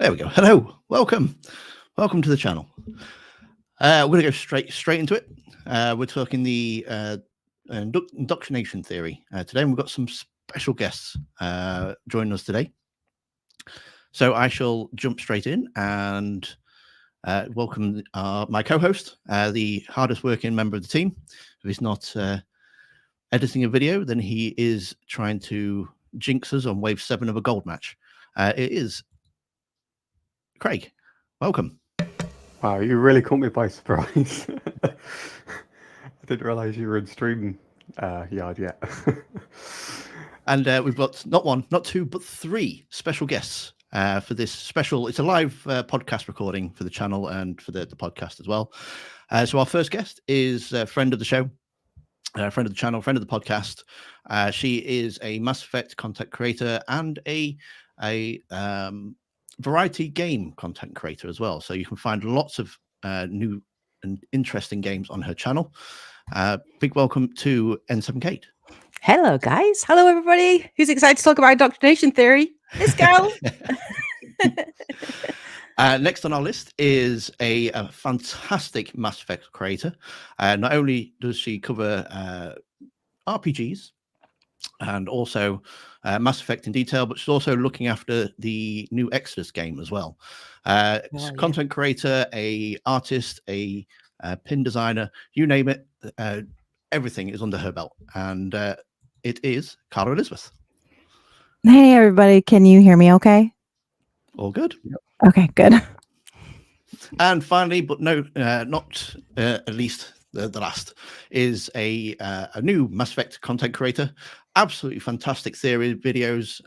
There we go. Hello, welcome to the channel. We're going to go straight into it. We're talking the indoctrination theory today, and we've got some special guests joining us today. So I shall jump straight in and welcome my co-host, the hardest working member of the team. If he's not editing a video, then he is trying to jinx us on wave 7 of a gold match. It is Craig. Welcome. Wow, you really caught me by surprise. I didn't realise you were in stream yard yet. And we've got not one, not two, but 3 special guests for this special. It's a live podcast recording for the channel and for the podcast as well. So our first guest is a friend of the show, friend of the channel, friend of the podcast. She is a Mass Effect content creator and a variety game content creator as well. So you can find lots of new and interesting games on her channel. Big welcome to N7 Kate. Hello, guys. Hello, everybody. Who's excited to talk about indoctrination theory? Let's go. Next on our list is a fantastic Mass Effect creator. Not only does she cover RPGs and also Mass Effect in detail, but she's also looking after the new Exodus game as well. Content creator, a artist, a pin designer, you name it, everything is under her belt. And it is Carla Elizabeth. Hey, everybody. Can you hear me okay? All good. Okay, good. And finally, but no, not at least the last, is a new Mass Effect content creator. Absolutely fantastic theory videos.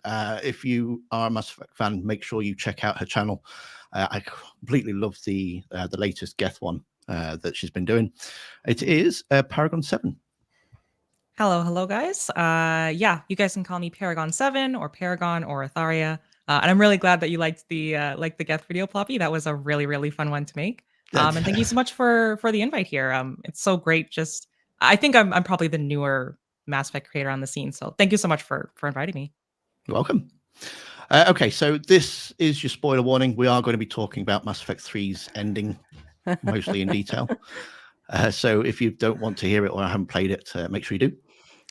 If you are a Mass Effect fan, make sure you check out her channel. I completely love the latest Geth one that she's been doing. It is Paragon 7. Hello, guys. Yeah, you guys can call me Paragon 7 or Paragon or Atharia. And I'm really glad that you liked the Geth video, Ploppy. That was a really fun one to make. And thank you so much for the invite here. It's so great. I think I'm probably the newer Mass Effect creator on the scene. So thank you so much for inviting me. You're welcome. Okay, so this is your spoiler warning. We are going to be talking about Mass Effect 3's ending, mostly in detail. So if you don't want to hear it or haven't played it, make sure you do.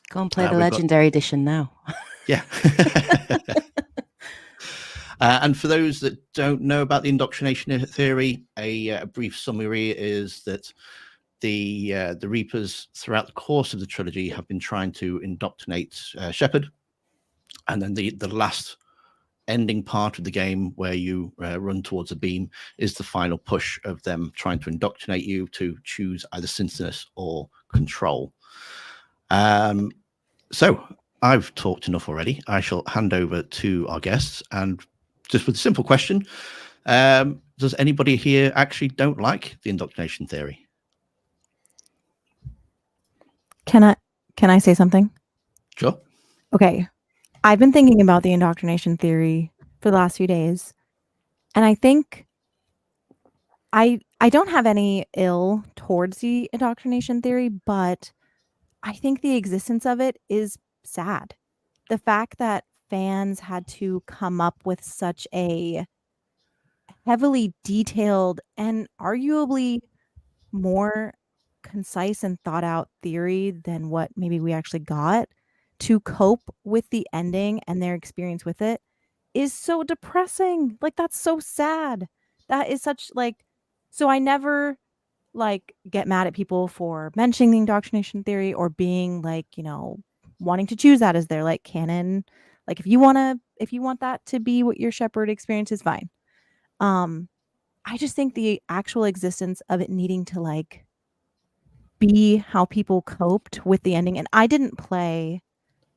Go and play the Legendary Edition now. Yeah. And for those that don't know about the indoctrination theory, a brief summary is that the Reapers throughout the course of the trilogy have been trying to indoctrinate Shepard, and then the last ending part of the game where you run towards a beam is the final push of them trying to indoctrinate you to choose either synthesis or control. So I've talked enough already. I shall hand over to our guests, and just with a simple question, does anybody here actually don't like the indoctrination theory? Can I say something? Sure. Okay. I've been thinking about the indoctrination theory for the last few days, and I think I don't have any ill towards the indoctrination theory, but I think the existence of it is sad. The fact that fans had to come up with such a heavily detailed and arguably more concise and thought out theory than what maybe we actually got to cope with the ending and their experience with it is so depressing. Like, that's so sad. That is such so I never get mad at people for mentioning the indoctrination theory or being wanting to choose that as their canon. If you want that to be what your Shepard experience is, fine. I just think the actual existence of it needing to be how people coped with the ending, and I didn't play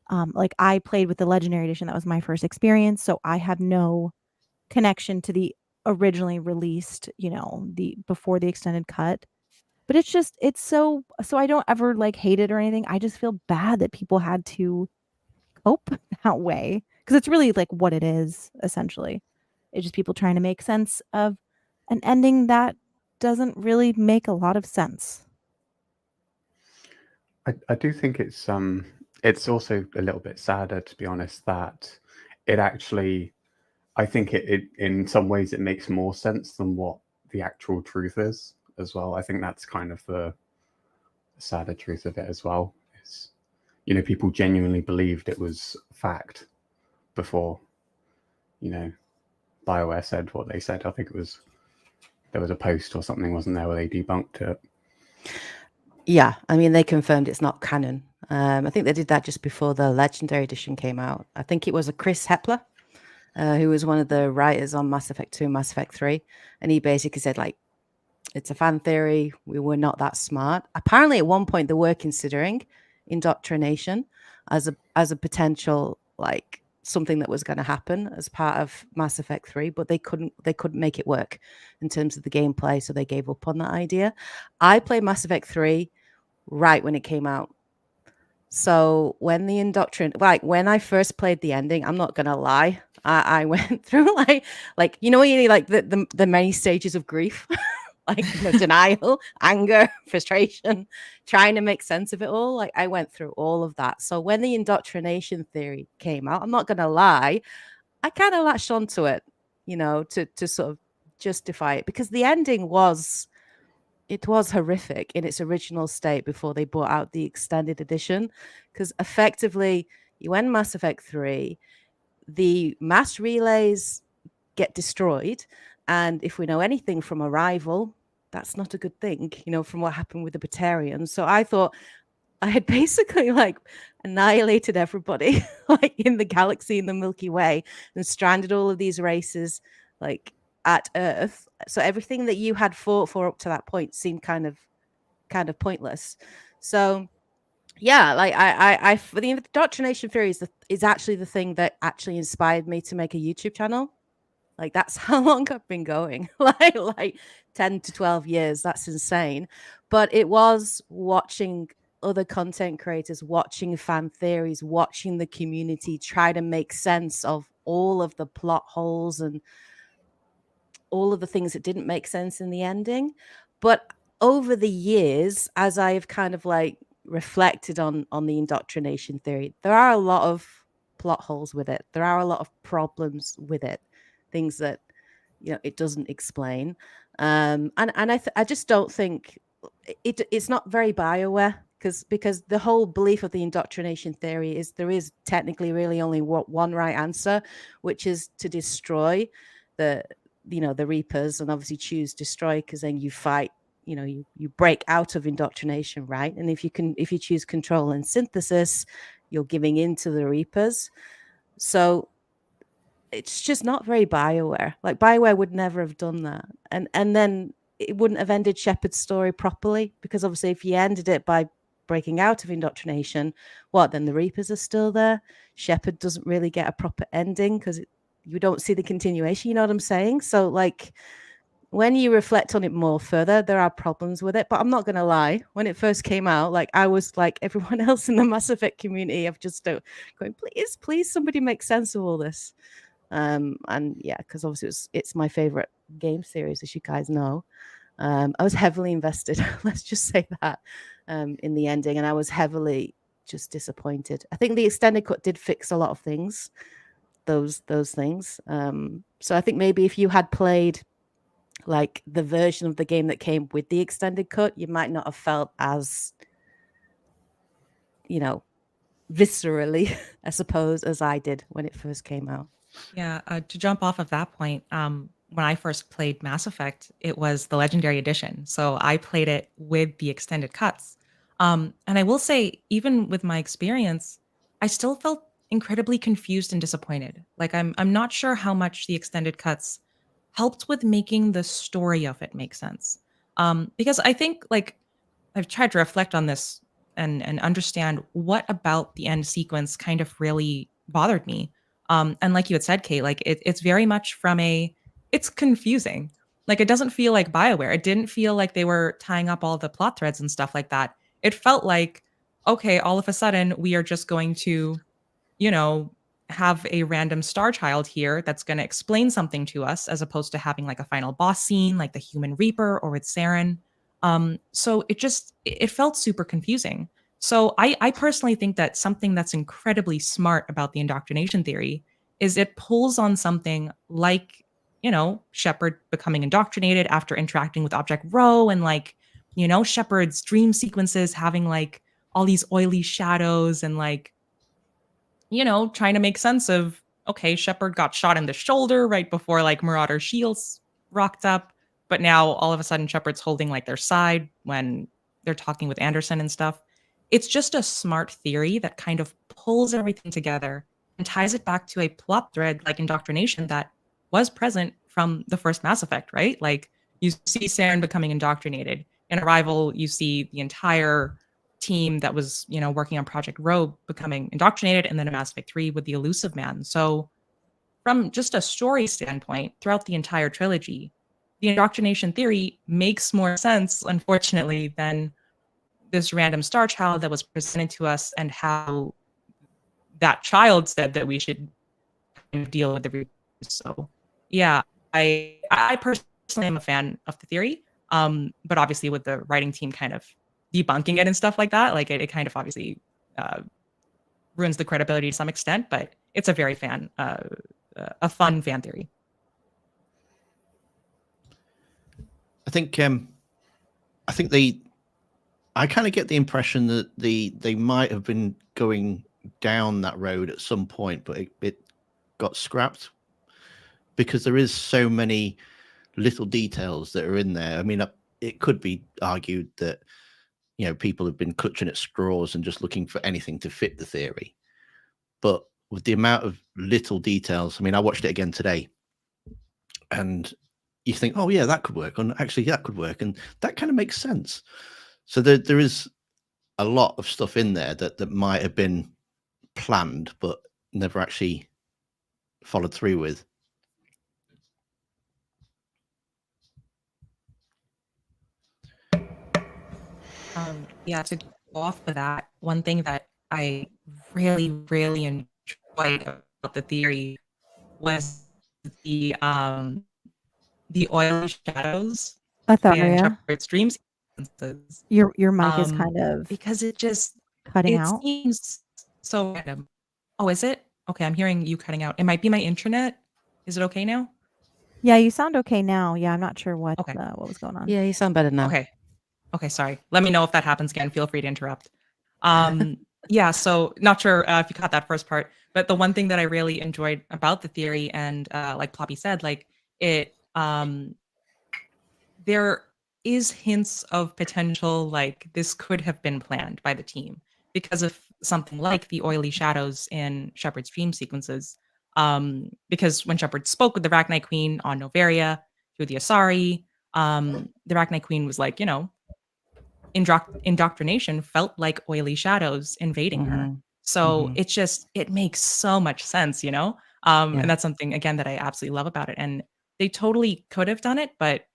I played with the Legendary Edition. That was my first experience, so I have no connection to the originally released, the before the extended cut. But it's so I don't ever hate it or anything. I just feel bad that people had to cope that way, because it's really what it is essentially. It's just people trying to make sense of an ending that doesn't really make a lot of sense. I do think it's also a little bit sadder, to be honest, that it actually I think it in some ways it makes more sense than what the actual truth is as well. I think that's kind of the sadder truth of it as well. Is, you know, people genuinely believed it was fact before, you know, Bioware said what they said. I think it was, there was a post or something, wasn't there, where they debunked it. Yeah, I mean, they confirmed it's not canon. I think they did that just before the Legendary Edition came out. I think it was a Chris Hepler, who was one of the writers on Mass Effect 2 and Mass Effect 3. And he basically said, like, it's a fan theory. We were not that smart. Apparently, at one point, they were considering indoctrination as a potential, like, something that was going to happen as part of Mass Effect 3, but they couldn't make it work in terms of the gameplay, so they gave up on that idea. I played Mass Effect 3 right when it came out. So when when I first played the ending, I'm not gonna lie, I went through like you know, you like the many stages of grief. Like, you know, denial, anger, frustration, trying to make sense of it all. Like, I went through all of that. So when the indoctrination theory came out, I'm not going to lie, I kind of latched onto it, you know, to sort of justify it, because the ending was horrific in its original state before they brought out the extended edition. Because effectively, you end Mass Effect 3, the mass relays get destroyed. And if we know anything from Arrival, that's not a good thing, you know, from what happened with the Batarians. So I thought I had basically like annihilated everybody like in the galaxy, in the Milky Way, and stranded all of these races like at Earth. So everything that you had fought for up to that point seemed kind of pointless. So yeah, like I for the indoctrination theory is actually the thing that actually inspired me to make a YouTube channel. Like, that's how long I've been going, like 10 to 12 years. That's insane. But it was watching other content creators, watching fan theories, watching the community try to make sense of all of the plot holes and all of the things that didn't make sense in the ending. But over the years, as I've kind of like reflected on the indoctrination theory, there are a lot of plot holes with it. There are a lot of problems with it. Things that, you know, it doesn't explain, and I just don't think it's not very Bioware, because the whole belief of the indoctrination theory is there is technically really only one right answer, which is to destroy the Reapers, and obviously choose destroy, because then you fight, you know, you break out of indoctrination, right? And if you choose control and synthesis, you're giving in to the Reapers. So it's just not very Bioware. Like, Bioware would never have done that. And then it wouldn't have ended Shepard's story properly, because obviously if you ended it by breaking out of indoctrination, then the Reapers are still there. Shepard doesn't really get a proper ending because you don't see the continuation, you know what I'm saying? So like, when you reflect on it more further, there are problems with it. But I'm not going to lie, when it first came out, like, I was like everyone else in the Mass Effect community, I've just going, please somebody make sense of all this. And yeah, because obviously it's my favorite game series, as you guys know. I was heavily invested, let's just say that, in the ending, and I was heavily just disappointed. I think the extended cut did fix a lot of things, those things. So I think maybe if you had played like the version of the game that came with the extended cut, you might not have felt as, you know, viscerally, I suppose, as I did when it first came out. Yeah, to jump off of that point, when I first played Mass Effect, it was the Legendary Edition. So I played it with the extended cuts. And I will say, even with my experience, I still felt incredibly confused and disappointed. Like, I'm not sure how much the extended cuts helped with making the story of it make sense. Because I think, like, I've tried to reflect on this and understand what about the end sequence kind of really bothered me. And like you had said, Kate, like it's very much it's confusing. Like, it doesn't feel like Bioware. It didn't feel like they were tying up all the plot threads and stuff like that. It felt like, okay, all of a sudden we are just going to, you know, have a random star child here that's going to explain something to us, as opposed to having like a final boss scene, like the Human Reaper or with Saren. So it felt super confusing. So I personally think that something that's incredibly smart about the indoctrination theory is it pulls on something like, Shepard becoming indoctrinated after interacting with Object Rho, and like, Shepard's dream sequences having like all these oily shadows, and like, trying to make sense of, okay, Shepard got shot in the shoulder right before like Marauder shields rocked up, but now all of a sudden Shepard's holding like their side when they're talking with Anderson and stuff. It's just a smart theory that kind of pulls everything together and ties it back to a plot thread like indoctrination that was present from the first Mass Effect, right? Like you see Saren becoming indoctrinated. In Arrival, you see the entire team that was, working on Project Rho becoming indoctrinated, and then in Mass Effect 3 with the Elusive Man. So from just a story standpoint, throughout the entire trilogy, the indoctrination theory makes more sense, unfortunately, than this random star child that was presented to us, and how that child said that we should deal with the. So yeah, I personally am a fan of the theory, but obviously with the writing team kind of debunking it and stuff like that, like it kind of obviously ruins the credibility to some extent, but it's a very a fun fan theory. I think I kind of get the impression that they might have been going down that road at some point, but it got scrapped because there is so many little details that are in there. I mean, it could be argued that, people have been clutching at straws and just looking for anything to fit the theory. But with the amount of little details, I mean, I watched it again today, and you think, oh yeah, that could work, and actually that could work, and that kind of makes sense. So there is a lot of stuff in there that might have been planned but never actually followed through with. Yeah, to go off of that, one thing that I really, really enjoyed about the theory was the oily shadows and Atharia, Shepard's dream sequences. your mic is kind of Because it cutting out. seems so random. Oh, is it? Okay, I'm hearing you cutting out. It might be my internet. Is it okay now? Yeah, you sound okay now. Yeah, I'm not sure what Okay. what was going on. Yeah, you sound better now. Okay, sorry. Let me know if that happens again. Feel free to interrupt. Yeah, so not sure if you caught that first part, but the one thing that I really enjoyed about the theory, and like Poppy said, like it, there is hints of potential, like this could have been planned by the team because of something like the oily shadows in Shepard's dream sequences. Because when Shepard spoke with the Rachni Queen on Noveria through the Asari, the Rachni Queen was like, indoctrination felt like oily shadows invading her. So it makes so much sense, and that's something again that I absolutely love about it. And they totally could have done it, but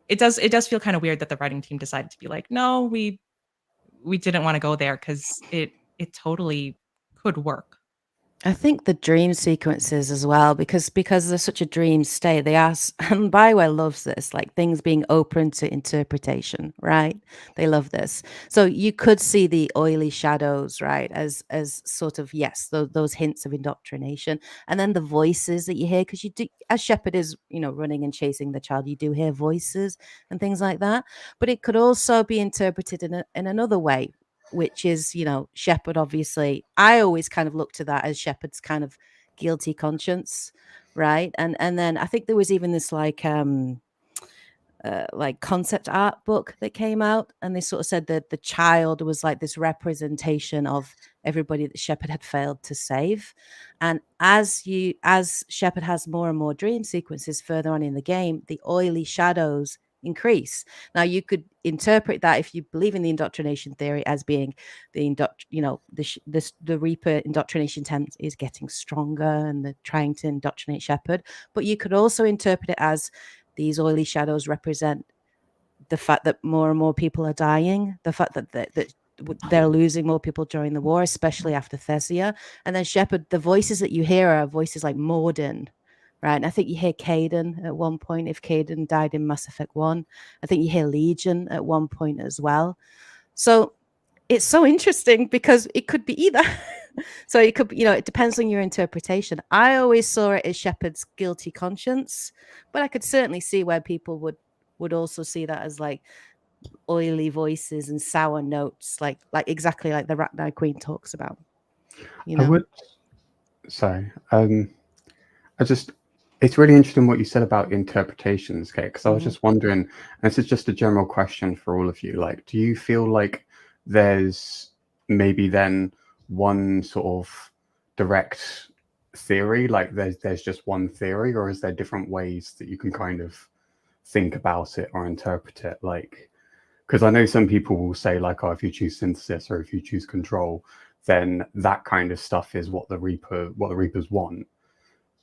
it does feel kind of weird that the writing team decided to be like, no, we didn't want to go there, because it totally could work. I think the dream sequences as well, because they're such a dream state, they ask, and Bioware loves this, like things being open to interpretation, right? They love this. So you could see the oily shadows, right, as sort of, yes, those hints of indoctrination. And then the voices that you hear, because you do, as Shepard is, running and chasing the child, you do hear voices and things like that. But it could also be interpreted in another way, which is, Shepard, obviously, I always kind of look to that as Shepard's kind of guilty conscience, right? And then I think there was even this like concept art book that came out, and they sort of said that the child was like this representation of everybody that Shepard had failed to save. And as Shepard has more and more dream sequences further on in the game, the oily shadows increase. Now you could interpret that, if you believe in the indoctrination theory, as being the Reaper indoctrination attempt is getting stronger and they're trying to indoctrinate Shepard. But you could also interpret it as these oily shadows represent the fact that more and more people are dying, the fact that they're losing more people during the war, especially after Thessia. And then Shepard, the voices that you hear are voices like Morden, right? And I think you hear Kaidan at one point, if Kaidan died in Mass Effect 1. I think you hear Legion at one point as well. So it's so interesting because it could be either. So it could, it depends on your interpretation. I always saw it as Shepard's guilty conscience, but I could certainly see where people would also see that as like oily voices and sour notes, like exactly like the Rachni Queen talks about. I would. Sorry. It's really interesting what you said about interpretations, Kate, because I was just wondering, and this is just a general question for all of you, like, do you feel like there's maybe then one sort of direct theory, like there's just one theory, or is there different ways that you can kind of think about it or interpret it? Like, because I know some people will say like, oh, if you choose synthesis or if you choose control, then that kind of stuff is what the Reapers want.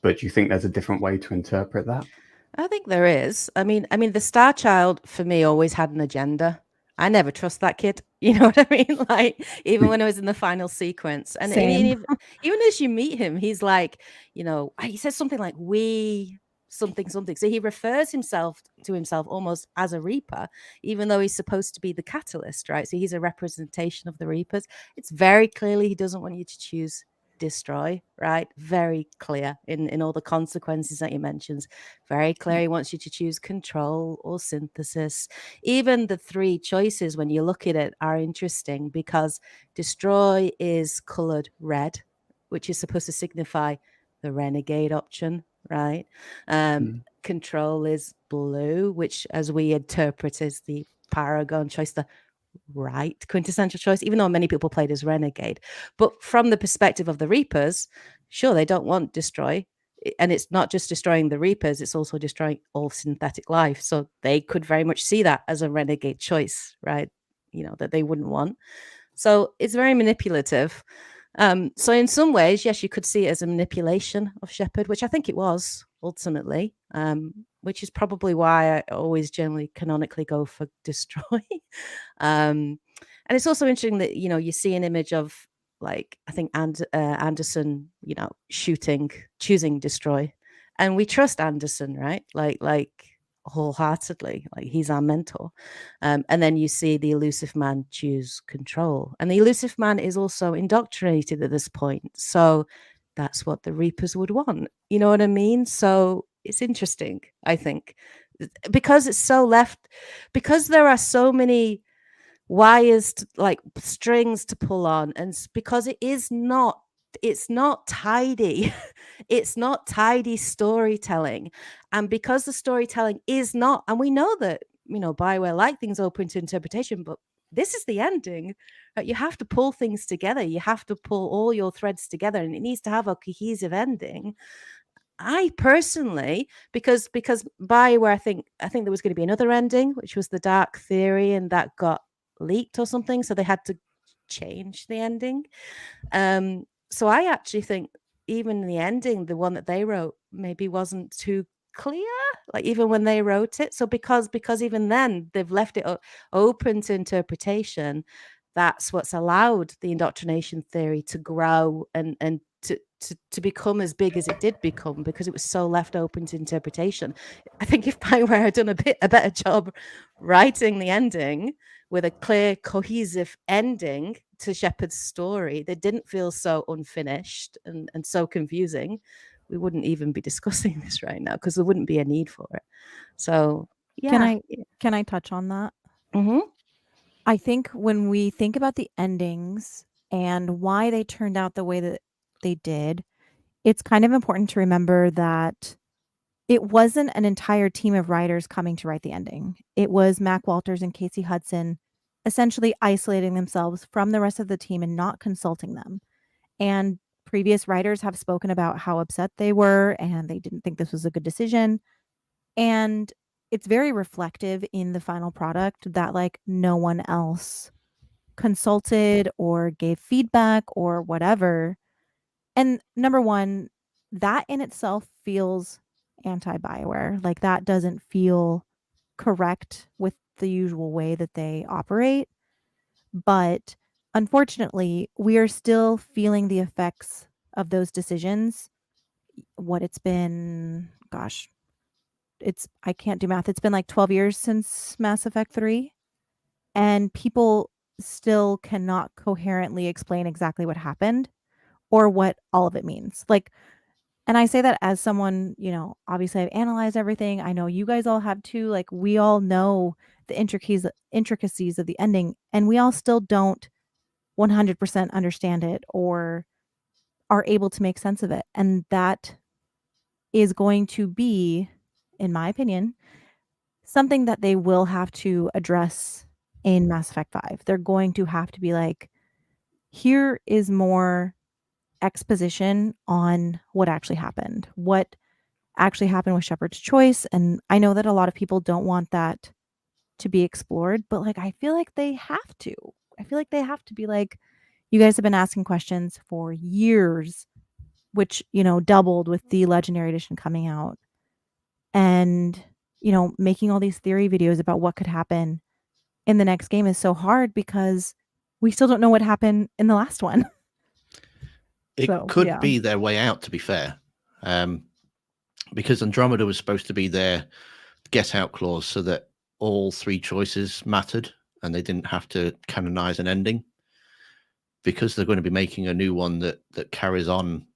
But do you think there's a different way to interpret that? I think there is. I mean, the Star Child for me always had an agenda. I never trust that kid. You know what I mean? Like, even when I was in the final sequence, and I mean, even as you meet him, he's like, he says something like "we." Something. So he refers to himself almost as a Reaper, even though he's supposed to be the catalyst, right? So he's a representation of the Reapers. It's very clearly he doesn't want you to choose destroy, right? Very clear in all the consequences that he mentions. Very clear he wants you to choose control or synthesis. Even the three choices, when you look at it, are interesting because destroy is colored red, which is supposed to signify the renegade option, right? Control is blue, which as we interpret is the paragon choice, the right quintessential choice, even though many people played as renegade. But from the perspective of the Reapers, sure, they don't want destroy, and it's not just destroying the Reapers, it's also destroying all synthetic life. So they could very much see that as a renegade choice, right? That they wouldn't want. So it's very manipulative. So in some ways, yes, you could see it as a manipulation of Shepard, which I think it was ultimately, which is probably why I always generally canonically go for destroy. And it's also interesting that, you see an image of like, I think Anderson, choosing destroy. And we trust Anderson, right? Like wholeheartedly, like he's our mentor. And then you see the elusive man choose control, and the elusive man is also indoctrinated at this point, so that's what the Reapers would want, you know what I mean? So it's interesting, I think, because it's so left, because there are so many wires like strings to pull on, and because it's not tidy. It's not tidy storytelling, and because the storytelling is not, and we know that Bioware like things open to interpretation, but this is the ending. You have to pull things together, you have to pull all your threads together, and it needs to have a cohesive ending. I personally, because Bioware, I think there was going to be another ending, which was the Dark Theory, and that got leaked or something, so they had to change the ending. So I actually think even the ending, the one that they wrote, maybe wasn't too clear, like even when they wrote it. So because even then they've left it open to interpretation, that's what's allowed the indoctrination theory to grow and to become as big as it did become, because it was so left open to interpretation. I think if Bioware had done a better job writing the ending with a clear, cohesive ending to Shepard's story that didn't feel so unfinished and so confusing, we wouldn't even be discussing this right now, because there wouldn't be a need for it. So yeah. Can I touch on that? Mm-hmm. I think when we think about the endings and why they turned out the way that they did, it's kind of important to remember that it wasn't an entire team of writers coming to write the ending. It was Mac Walters and Casey Hudson essentially isolating themselves from the rest of the team and not consulting them. And previous writers have spoken about how upset they were and they didn't think this was a good decision. And it's very reflective in the final product that like no one else consulted or gave feedback or whatever. And number one, that in itself feels anti-Bioware. Like that doesn't feel correct with the usual way that they operate. But unfortunately, we are still feeling the effects of those decisions. What it's been, gosh, I can't do math. It's been like 12 years since Mass Effect 3. And people still cannot coherently explain exactly what happened. or what all of it means. Like, and I say that as someone, you know, obviously I've analyzed everything. I know you guys all have too. Like, we all know the intricacies of the ending, and we all still don't 100% understand it or are able to make sense of it. And that is going to be, in my opinion, something that they will have to address in Mass Effect 5. They're going to have to be like, here is more exposition on what actually happened, what actually happened with Shepard's choice. And I know that a lot of people don't want that to be explored, but like, I feel like they have to. I feel like they have to be like, you guys have been asking questions for years, which, you know, doubled with the Legendary Edition coming out. And, you know, making all these theory videos about what could happen in the next game is so hard because we still don't know what happened in the last one. It So, could yeah. be their way out, to be fair, because Andromeda was supposed to be their get out clause so that all three choices mattered and they didn't have to canonize an ending, because they're going to be making a new one that carries on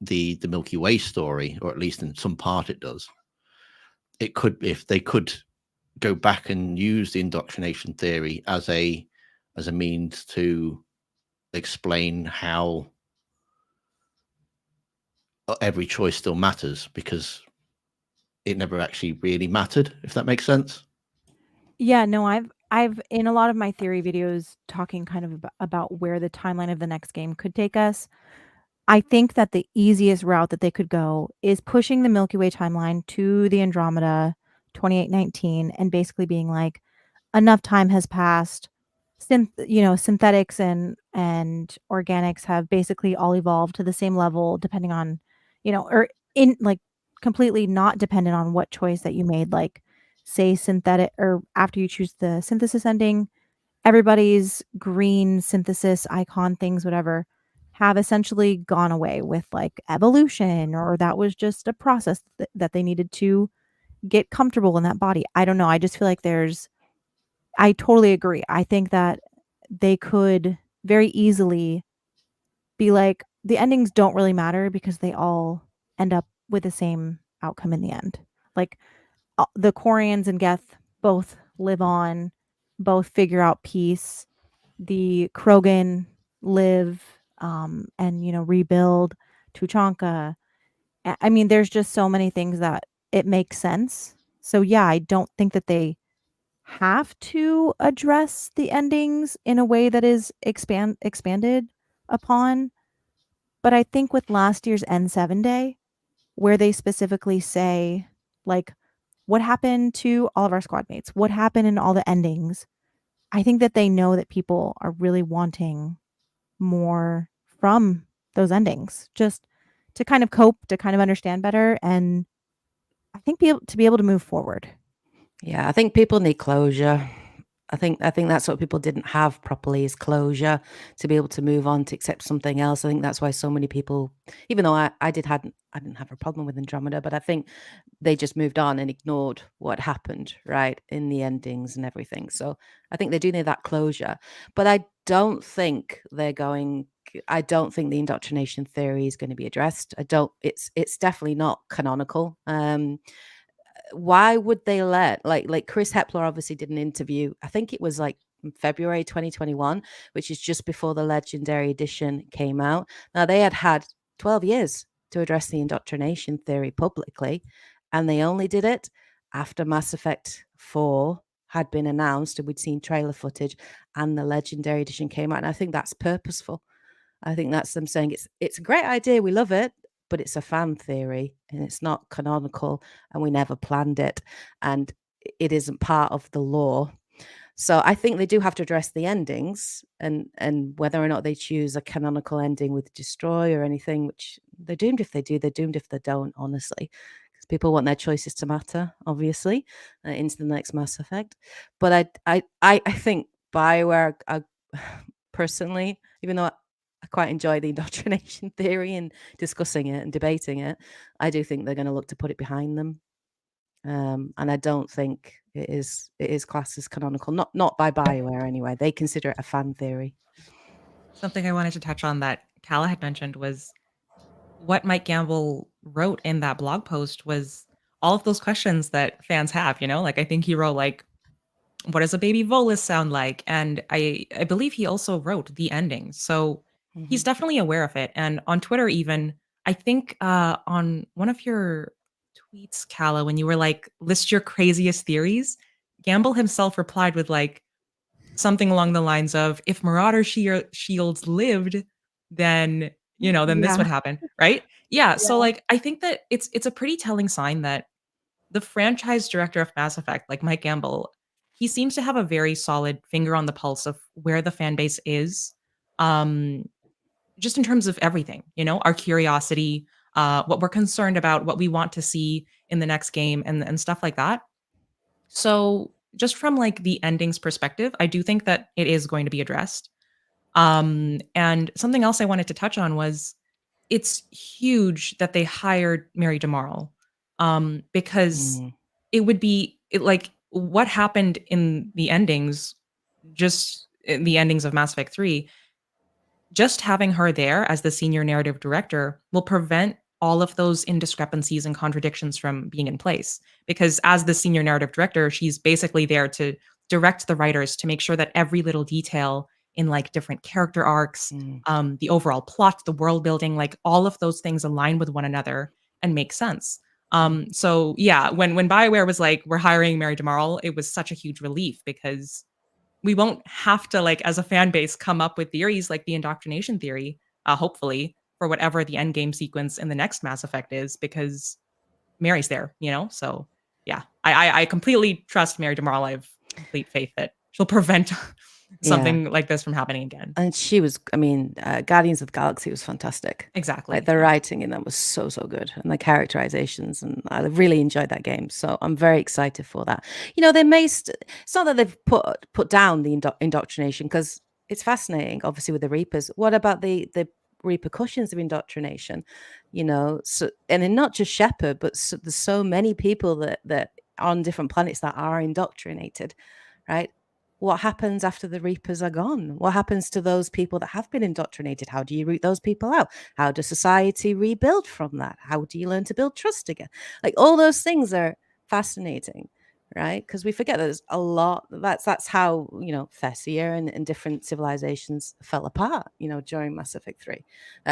the Milky Way story, or at least in some part it does. It could, if they could go back and use the indoctrination theory as a means to explain how every choice still matters, because it never actually really mattered, if that makes sense. Yeah, no, I've in a lot of my theory videos talking kind of about where the timeline of the next game could take us. I think that the easiest route that they could go is pushing the Milky Way timeline to the Andromeda 2819 and basically being like, enough time has passed. Synthetics and organics have basically all evolved to the same level, depending on, or in like completely not dependent on what choice that you made. Like, say synthetic, or after you choose the synthesis ending, everybody's green synthesis icon things, whatever, have essentially gone away with like evolution, or that was just a process that they needed to get comfortable in that body. I don't know. I just feel like I totally agree. I think that they could very easily be like, the endings don't really matter because they all end up with the same outcome in the end. Like, the Quarians and Geth both live on, both figure out peace. The Krogan live and rebuild Tuchanka. I mean, there's just so many things that it makes sense. So yeah, I don't think that they have to address the endings in a way that is expanded upon. But I think with last year's N7 Day, where they specifically say, like, what happened to all of our squad mates? What happened in all the endings? I think that they know that people are really wanting more from those endings, just to kind of cope, to kind of understand better, and I think to be able to move forward. Yeah, I think people need closure. I think that's what people didn't have properly, is closure, to be able to move on to accept something else. I think that's why so many people, even though I didn't have a problem with Andromeda, but I think they just moved on and ignored what happened, right, in the endings and everything. So I think they do need that closure. But I don't think the indoctrination theory is going to be addressed. It's definitely not canonical. Why would they let, like Chris Hepler obviously did an interview, I think it was like February 2021, which is just before the Legendary Edition came out. Now, they had 12 years to address the indoctrination theory publicly, and they only did it after Mass Effect 4 had been announced and we'd seen trailer footage and the Legendary Edition came out. And I think that's purposeful. I think that's them saying it's a great idea, we love it, but it's a fan theory and it's not canonical and we never planned it and it isn't part of the lore. So I think they do have to address the endings and whether or not they choose a canonical ending with Destroy or anything, which they're doomed if they do, they're doomed if they don't, honestly, because people want their choices to matter, obviously, into the next Mass Effect. But I think Bioware, personally, even though I quite enjoy the indoctrination theory and discussing it and debating it, I do think they're going to look to put it behind them. And I don't think it is classed as canonical, not by Bioware anyway. They consider it a fan theory. Something I wanted to touch on that Kala had mentioned was what Mike Gamble wrote in that blog post was all of those questions that fans have, like I think he wrote like, what does a baby Volus sound like? And I believe he also wrote the ending. So he's Mhm. definitely aware of it. And on Twitter, even, I think on one of your tweets, Kala, when you were like, list your craziest theories, Gamble himself replied with like something along the lines of, if Marauder shields lived, then, then this Yeah. would happen. Right. Yeah. So Yeah. like, I think that it's a pretty telling sign that the franchise director of Mass Effect, like Mike Gamble, he seems to have a very solid finger on the pulse of where the fan base is, um, just in terms of everything, our curiosity, what we're concerned about, what we want to see in the next game, and stuff like that. So, just from like the endings perspective, I do think that it is going to be addressed. And something else I wanted to touch on was it's huge that they hired Mary DeMarle, because Mm. it would be like what happened in the endings, just in the endings of Mass Effect 3, just having her there as the senior narrative director will prevent all of those indiscrepancies and contradictions from being in place. Because as the senior narrative director, she's basically there to direct the writers to make sure that every little detail in like different character arcs, Mm. the overall plot, the world building, like all of those things align with one another and make sense. So yeah, when Bioware was like, we're hiring Mary DeMarle, it was such a huge relief because we won't have to, like, as a fan base, come up with theories like the indoctrination theory, hopefully, for whatever the end game sequence in the next Mass Effect is, because Mary's there, So yeah, I completely trust Mary DeMarle. I have complete faith that she'll prevent Yeah. something like this from happening again. And she was, I mean, Guardians of the Galaxy was fantastic. Exactly. Like the yeah. writing in that was so good, and the characterizations, and I really enjoyed that game. So I'm very excited for that. They may. It's not that they've put down the indoctrination, because it's fascinating, obviously, with the Reapers. What about the repercussions of indoctrination? So, and then not just Shepard, but there's so many people that on different planets that are indoctrinated, right? What happens after the Reapers are gone? What happens to those people that have been indoctrinated? How do you root those people out? How does society rebuild from that? How do you learn to build trust again? Like, all those things are fascinating, right? Because we forget there's a lot. That's how Thessia and different civilizations fell apart. During Mass Effect 3,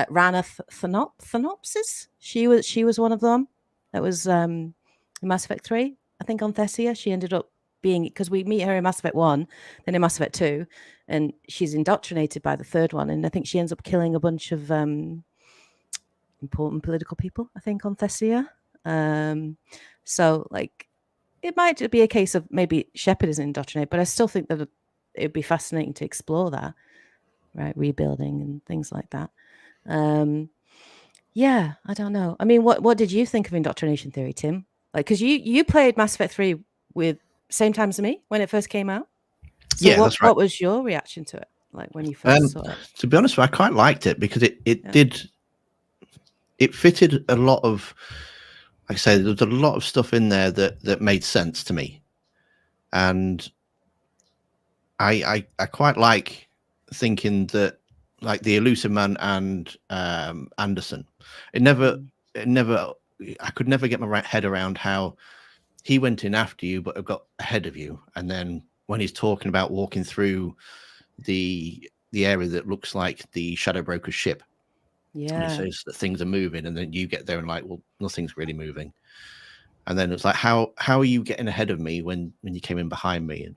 Rana Thanopsis. She was one of them. That was in Mass Effect 3. I think on Thessia, she ended up being, because we meet her in Mass Effect 1, then in Mass Effect 2, and she's indoctrinated by the third one, and I think she ends up killing a bunch of important political people, I think, on Thessia. So like, it might be a case of maybe Shepard is indoctrinated, but I still think that it'd be fascinating to explore that, right? Rebuilding and things like that. Yeah, I don't know. I mean, what did you think of indoctrination theory, Tim? Like, because you played Mass Effect 3 with same time as me when it first came out. So Yeah, that's right. What was your reaction to it, like when you first saw it? To be honest, I quite liked it because it fitted a lot of, like I say, there's a lot of stuff in there that made sense to me, and I quite like thinking that, like the Elusive Man and Anderson, I could never get my head around how he went in after you but got ahead of you, and then when he's talking about walking through the area that looks like the Shadow Broker's ship, and he Yeah. says that things are moving, and then you get there and like, well, nothing's really moving, and then it's like, how are you getting ahead of me when you came in behind me? And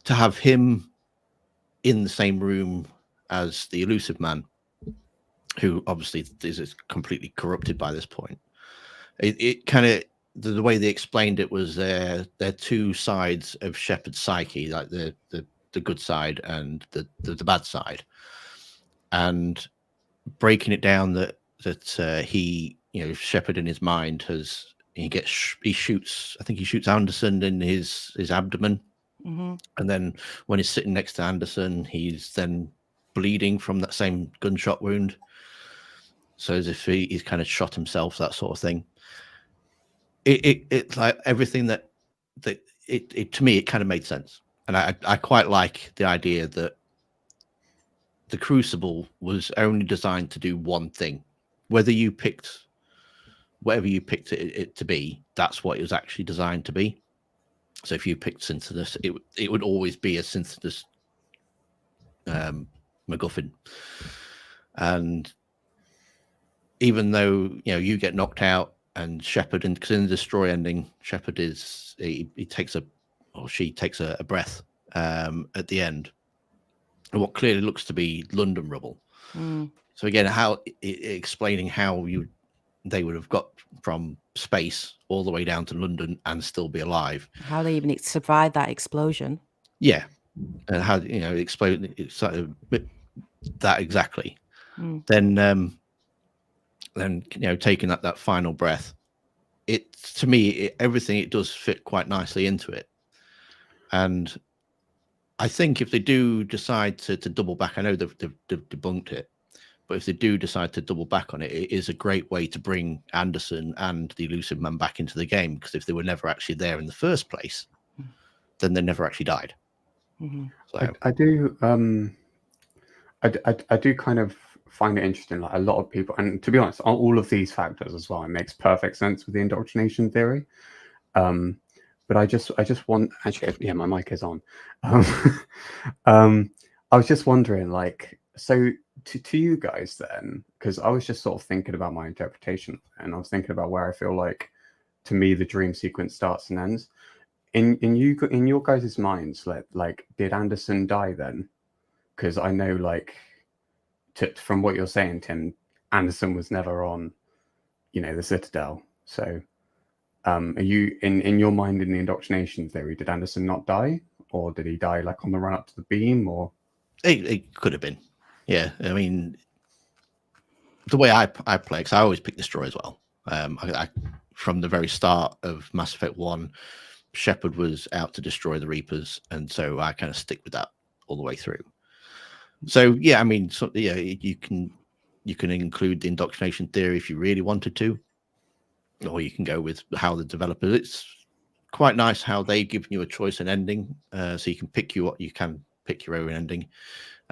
to have him in the same room as the Elusive Man, who obviously is completely corrupted by this point, it kind of, the way they explained it was they're two sides of Shepard's psyche, like the good side and the bad side, and breaking it down that he, Shepard in his mind he shoots, I think he shoots Anderson in his abdomen, Mm-hmm. and then when he's sitting next to Anderson, he's then bleeding from that same gunshot wound, so as if he's kind of shot himself, that sort of thing. It's like everything that to me, it kind of made sense, and I quite like the idea that the Crucible was only designed to do one thing. Whatever you picked it to be, that's what it was actually designed to be. So if you picked Synthesis, it would always be a Synthesis MacGuffin. And even though you get knocked out, and Shepard, and because in the Destroy ending, Shepard she takes a breath at the end, and what clearly looks to be London rubble. So again, explaining how they would have got from space all the way down to London and still be alive. How they even survived that explosion. Yeah, and how explain that exactly. Then taking that final breath, to me everything it does fit quite nicely into it. And I think if they do decide to double back, I know they've debunked it, but if they do decide to double back on it, it is a great way to bring Anderson and the Elusive Man back into the game, because if they were never actually there in the first place, then they never actually died. So I do kind of find it interesting. Like a lot of people, and to be honest, on all of these factors as well, it makes perfect sense with the indoctrination theory. But I just want, actually, yeah, my mic is on. I was just wondering, like, so to you guys then, because I was just sort of thinking about my interpretation, and I was thinking about where I feel like, to me, the dream sequence starts and ends. In your guys' minds, like, did Anderson die then? Because I know, like, from what you're saying, Tim, Anderson was never on, the Citadel. So, are you in your mind, in the indoctrination theory, did Anderson not die, or did he die like on the run up to the beam, or? It could have been, yeah. I mean, the way I play, because I always pick Destroy as well. I from the very start of Mass Effect 1, Shepard was out to destroy the Reapers, and so I kind of stick with that all the way through. So yeah, I mean, you can include the indoctrination theory if you really wanted to, or you can go with how the developers. It's quite nice how they've given you a choice and ending, so you can pick your own ending.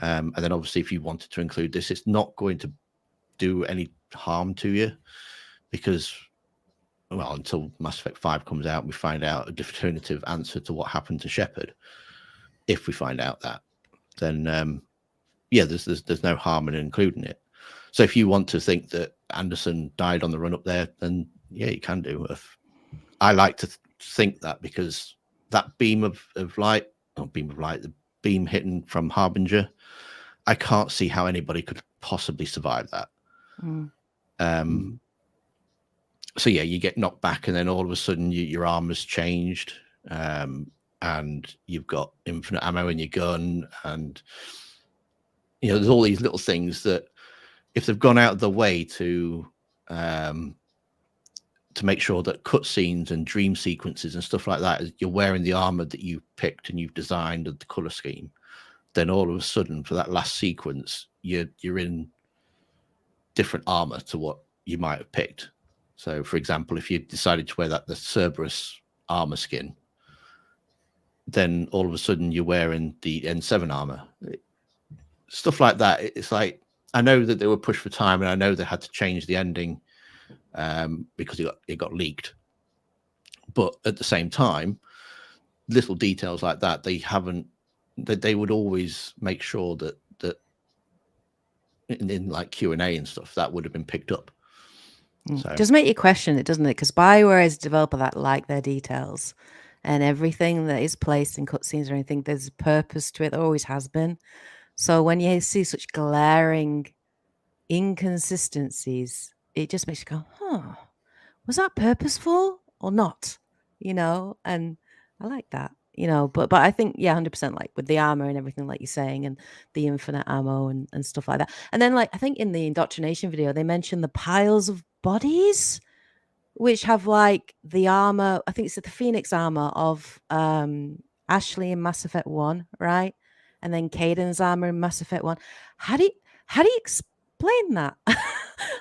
And then obviously, if you wanted to include this, it's not going to do any harm to you, because, well, until Mass Effect 5 comes out, we find out a definitive answer to what happened to Shepard. If we find out that, then yeah, there's no harm in including it. So if you want to think that Anderson died on the run up there, then yeah, you can do. I like to think that, because that beam of light, the beam hitting from Harbinger, I can't see how anybody could possibly survive that. So yeah, you get knocked back, and then all of a sudden your armor's changed, and you've got infinite ammo in your gun, and there's all these little things that, if they've gone out of the way to make sure that cutscenes and dream sequences and stuff like that, you're wearing the armor that you picked and you've designed, and the color scheme, then all of a sudden for that last sequence, you're in different armor to what you might have picked. So, for example, if you decided to wear the Cerberus armor skin, then all of a sudden you're wearing the N7 armor. Stuff like that. It's like, I know that they were pushed for time, and I know they had to change the ending because it got leaked. But at the same time, little details like that, they would always make sure that in like Q&A and stuff, that would have been picked up. So. It does make you question it, doesn't it? Because Bioware is a developer that like their details, and everything that is placed in cutscenes or anything, there's a purpose to it. There always has been. So when you see such glaring inconsistencies, it just makes you go, was that purposeful or not? And I like that, but I think, yeah, 100%, like with the armor and everything, like you're saying, and the infinite ammo and stuff like that. And then, like, I think in the indoctrination video, they mentioned the piles of bodies, which have like the armor, I think it's the Phoenix armor of Ashley in Mass Effect 1, right? And then Kaiden's armor in Mass Effect 1. How do you explain that?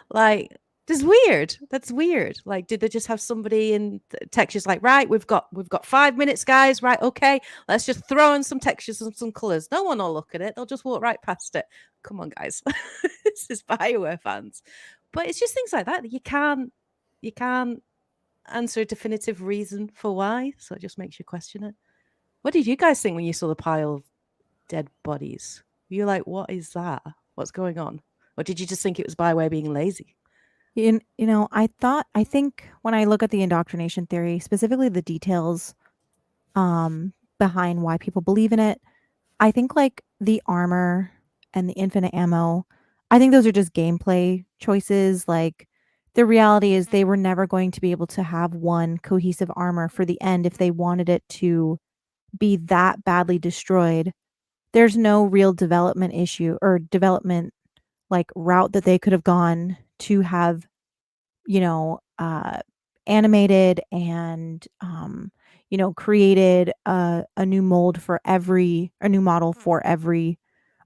Like, That's weird. That's weird. Like, did they just have somebody in textures like, right, we've got 5 minutes, guys. Right, okay, let's just throw in some textures and some colors. No one will look at it. They'll just walk right past it. Come on, guys. This is Bioware fans. But it's just things like that you can't answer a definitive reason for why. So it just makes you question it. What did you guys think when you saw the pile of dead bodies? Were you like, what is that? What's going on? Or did you just think it was Bioware being lazy? I think when I look at the indoctrination theory, specifically the details behind why people believe in it, I think like the armor and the infinite ammo, I think those are just gameplay choices. Like the reality is they were never going to be able to have one cohesive armor for the end if they wanted it to be that badly destroyed. There's no real development issue or development like route that they could have gone to have animated and created a new mold for a new model for every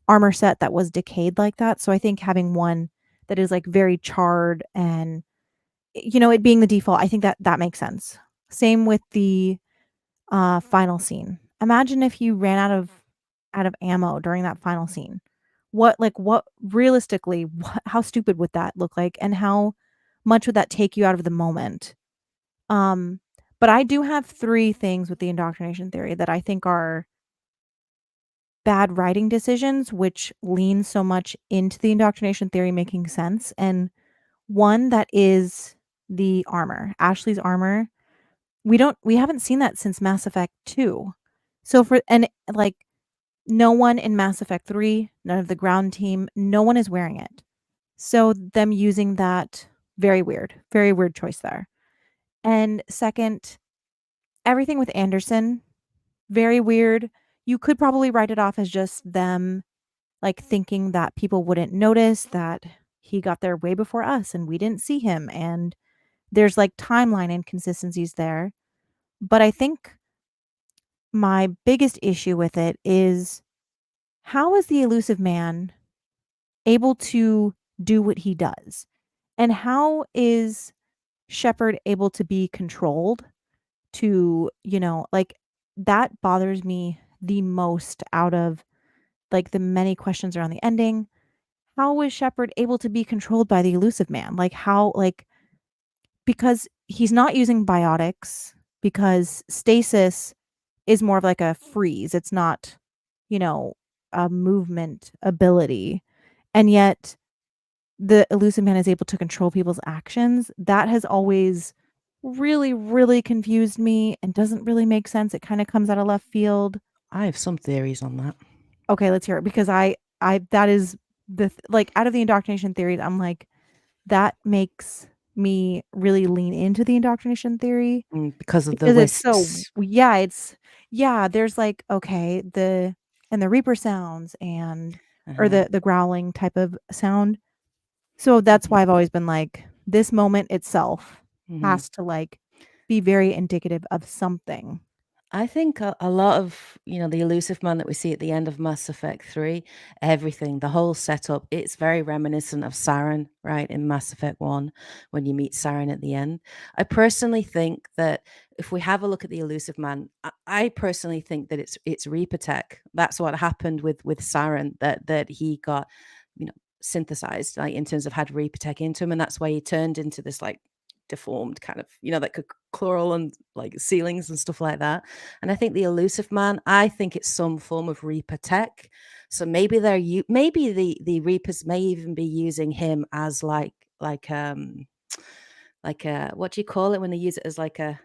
armor set that was decayed like that. So I think having one that is like very charred and it being the default, I think that makes sense. Same with the final scene. Imagine if you ran out of ammo during that final scene. What realistically, how stupid would that look like, and how much would that take you out of the moment? But I do have 3 things with the indoctrination theory that I think are bad writing decisions, which lean so much into the indoctrination theory making sense. And one that is the armor, Ashley's armor. We haven't seen that since Mass Effect 2. So no one in Mass Effect 3, none of the ground team, no one is wearing it. So them using that, very weird choice there. And second, everything with Anderson, very weird. You could probably write it off as just them like thinking that people wouldn't notice that he got there way before us and we didn't see him. And there's like timeline inconsistencies there. But I think my biggest issue with it is, how is the elusive man able to do what he does? And how is Shepard able to be controlled to, like that bothers me the most out of like the many questions around the ending. How was Shepard able to be controlled by the elusive man? Because he's not using biotics, because stasis is more of like a freeze. It's not, a movement ability. And yet the elusive man is able to control people's actions. That has always really, really confused me and doesn't really make sense. It kind of comes out of left field. I have some theories on that. Okay, let's hear it, because that is out of the indoctrination theories, I'm like, that makes me really lean into the indoctrination theory because of the wisps. It's there's like, okay, the Reaper sounds and or the growling type of sound. So that's why I've always been like, this moment itself has to like be very indicative of something. I think a lot of, the elusive man that we see at the end of Mass Effect 3, everything, the whole setup, it's very reminiscent of Saren, right, in Mass Effect 1, when you meet Saren at the end. I personally think that if we have a look at the elusive man, I personally think that it's Reaper tech. That's what happened with Saren, that he got, synthesized, like in terms of had Reaper tech into him, and that's why he turned into this like deformed kind of, that could crawl on like ceilings and stuff like that. And I think the elusive man, I think it's some form of Reaper tech. So maybe maybe the Reapers may even be using him as like a what do you call it when they use it as like a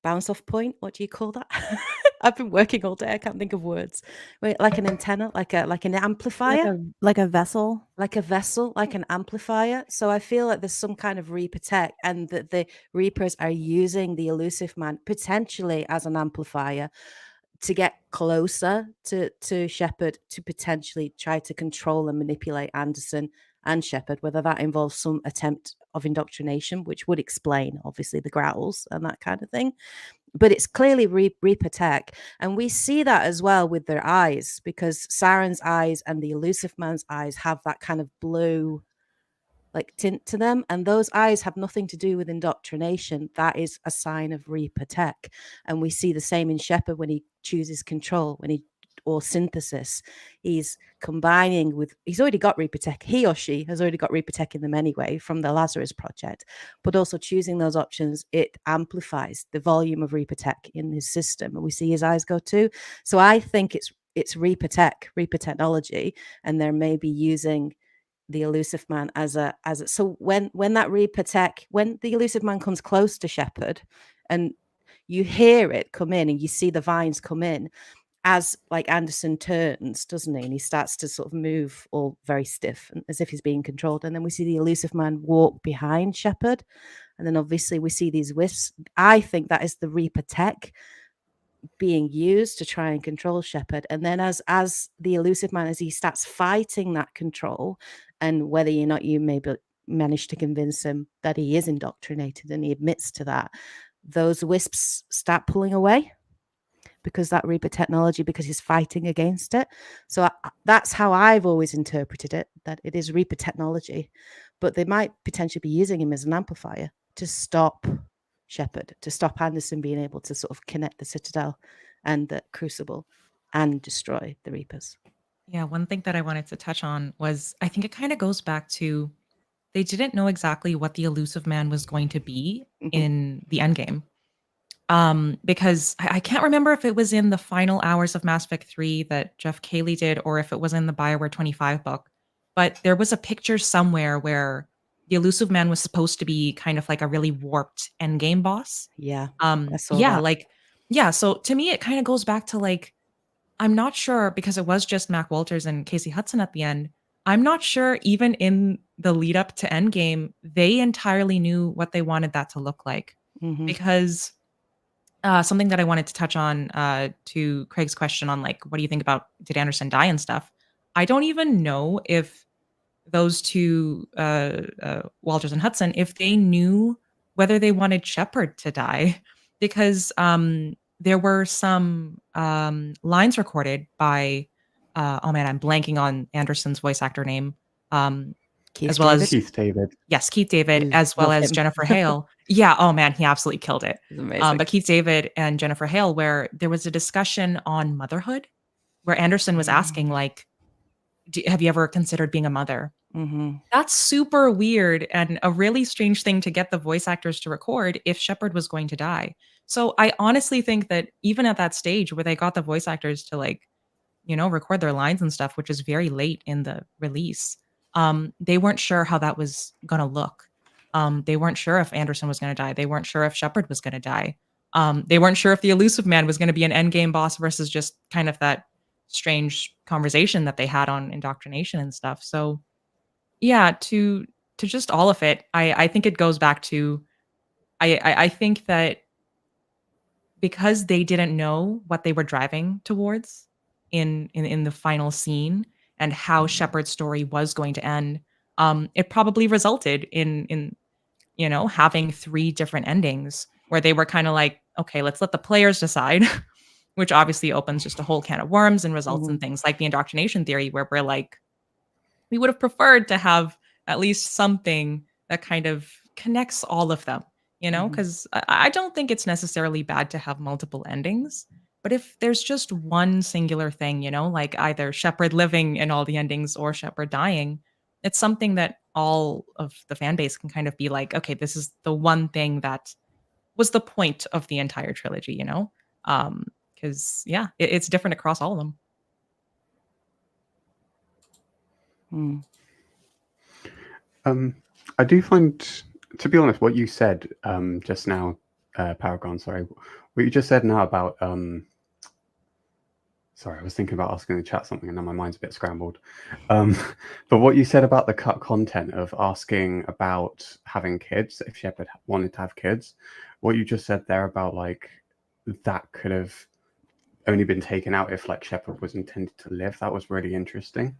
bounce off point? What do you call that? I've been working all day. I can't think of words. Wait, like an antenna, like an amplifier, like a vessel, like an amplifier. So I feel like there's some kind of Reaper tech, and that the Reapers are using the elusive man potentially as an amplifier to get closer to Shepard, to potentially try to control and manipulate Anderson and Shepard, whether that involves some attempt of indoctrination, which would explain obviously the growls and that kind of thing. But it's clearly Reaper tech. And we see that as well with their eyes, because Saren's eyes and the elusive man's eyes have that kind of blue like tint to them, and those eyes have nothing to do with indoctrination. That is a sign of Reaper tech, and we see the same in Shepard when he chooses control, or synthesis. He's combining with, he's already got Reaper tech. He or she has already got Reaper tech in them anyway from the Lazarus Project, but also choosing those options, it amplifies the volume of Reaper tech in his system, and we see his eyes go too. So I think it's Reaper tech, Reaper technology, and they're maybe using the Elusive Man as a so when that Reaper tech, when the Elusive Man comes close to Shepard and you hear it come in and you see the vines come in, as like Anderson turns, doesn't he? And he starts to sort of move all very stiff and as if he's being controlled. And then we see the Elusive Man walk behind Shepard. And then obviously we see these wisps. I think that is the Reaper tech being used to try and control Shepard. And then as the Elusive Man, as he starts fighting that control, and whether or not you maybe manage to convince him that he is indoctrinated and he admits to that, those wisps start pulling away. Because that Reaper technology, because he's fighting against it. So that's how I've always interpreted it, that it is Reaper technology, but they might potentially be using him as an amplifier to stop Shepard, to stop Anderson being able to sort of connect the Citadel and the Crucible and destroy the Reapers. Yeah, one thing that I wanted to touch on was, I think it kind of goes back to, they didn't know exactly what the Elusive Man was going to be in the endgame. Because I can't remember if it was in the final hours of Mass Effect 3 that Jeff Cayley did, or if it was in the Bioware 25 book, but there was a picture somewhere where the Elusive Man was supposed to be kind of like a really warped endgame boss. Yeah, I saw that. So to me, it kind of goes back to like, I'm not sure, because it was just Mac Walters and Casey Hudson at the end. I'm not sure even in the lead up to endgame, they entirely knew what they wanted that to look like. Because something that I wanted to touch on to Craig's question on like, what do you think about, did Anderson die and stuff? I don't even know if those two, Walters and Hudson, if they knew whether they wanted Shepard to die, because there were some lines recorded by, oh man, I'm blanking on Anderson's voice actor name. As well as Keith David. Yes, Keith David, as well as Jennifer Hale. Yeah, oh man, he absolutely killed it. But Keith David and Jennifer Hale, where there was a discussion on motherhood, where Anderson was asking like, have you ever considered being a mother? That's super weird and a really strange thing to get the voice actors to record if Shepard was going to die. So I honestly think that even at that stage where they got the voice actors to like, record their lines and stuff, which is very late in the release, they weren't sure how that was going to look. They weren't sure if Anderson was going to die. They weren't sure if Shepard was going to die. They weren't sure if the Elusive Man was going to be an endgame boss versus just kind of that strange conversation that they had on indoctrination and stuff. So yeah, to just all of it, I think it goes back to, I think that because they didn't know what they were driving towards in the final scene and how Shepard's story was going to end, it probably resulted in having 3 different endings where they were kind of like, okay, let's let the players decide, which obviously opens just a whole can of worms and results in things like the indoctrination theory, where we're like, we would have preferred to have at least something that kind of connects all of them, because I don't think it's necessarily bad to have multiple endings. But if there's just one singular thing, like either Shepard living in all the endings or Shepard dying, it's something that all of the fan base can kind of be like, okay, this is the one thing that was the point of the entire trilogy, because it's different across all of them. I do find, to be honest, what you said just now, Paragon, sorry, what you just said now about, sorry, I was thinking about asking the chat something and now my mind's a bit scrambled. But what you said about the cut content of asking about having kids, if Shepard wanted to have kids, what you just said there about like, that could have only been taken out if like Shepard was intended to live, that was really interesting.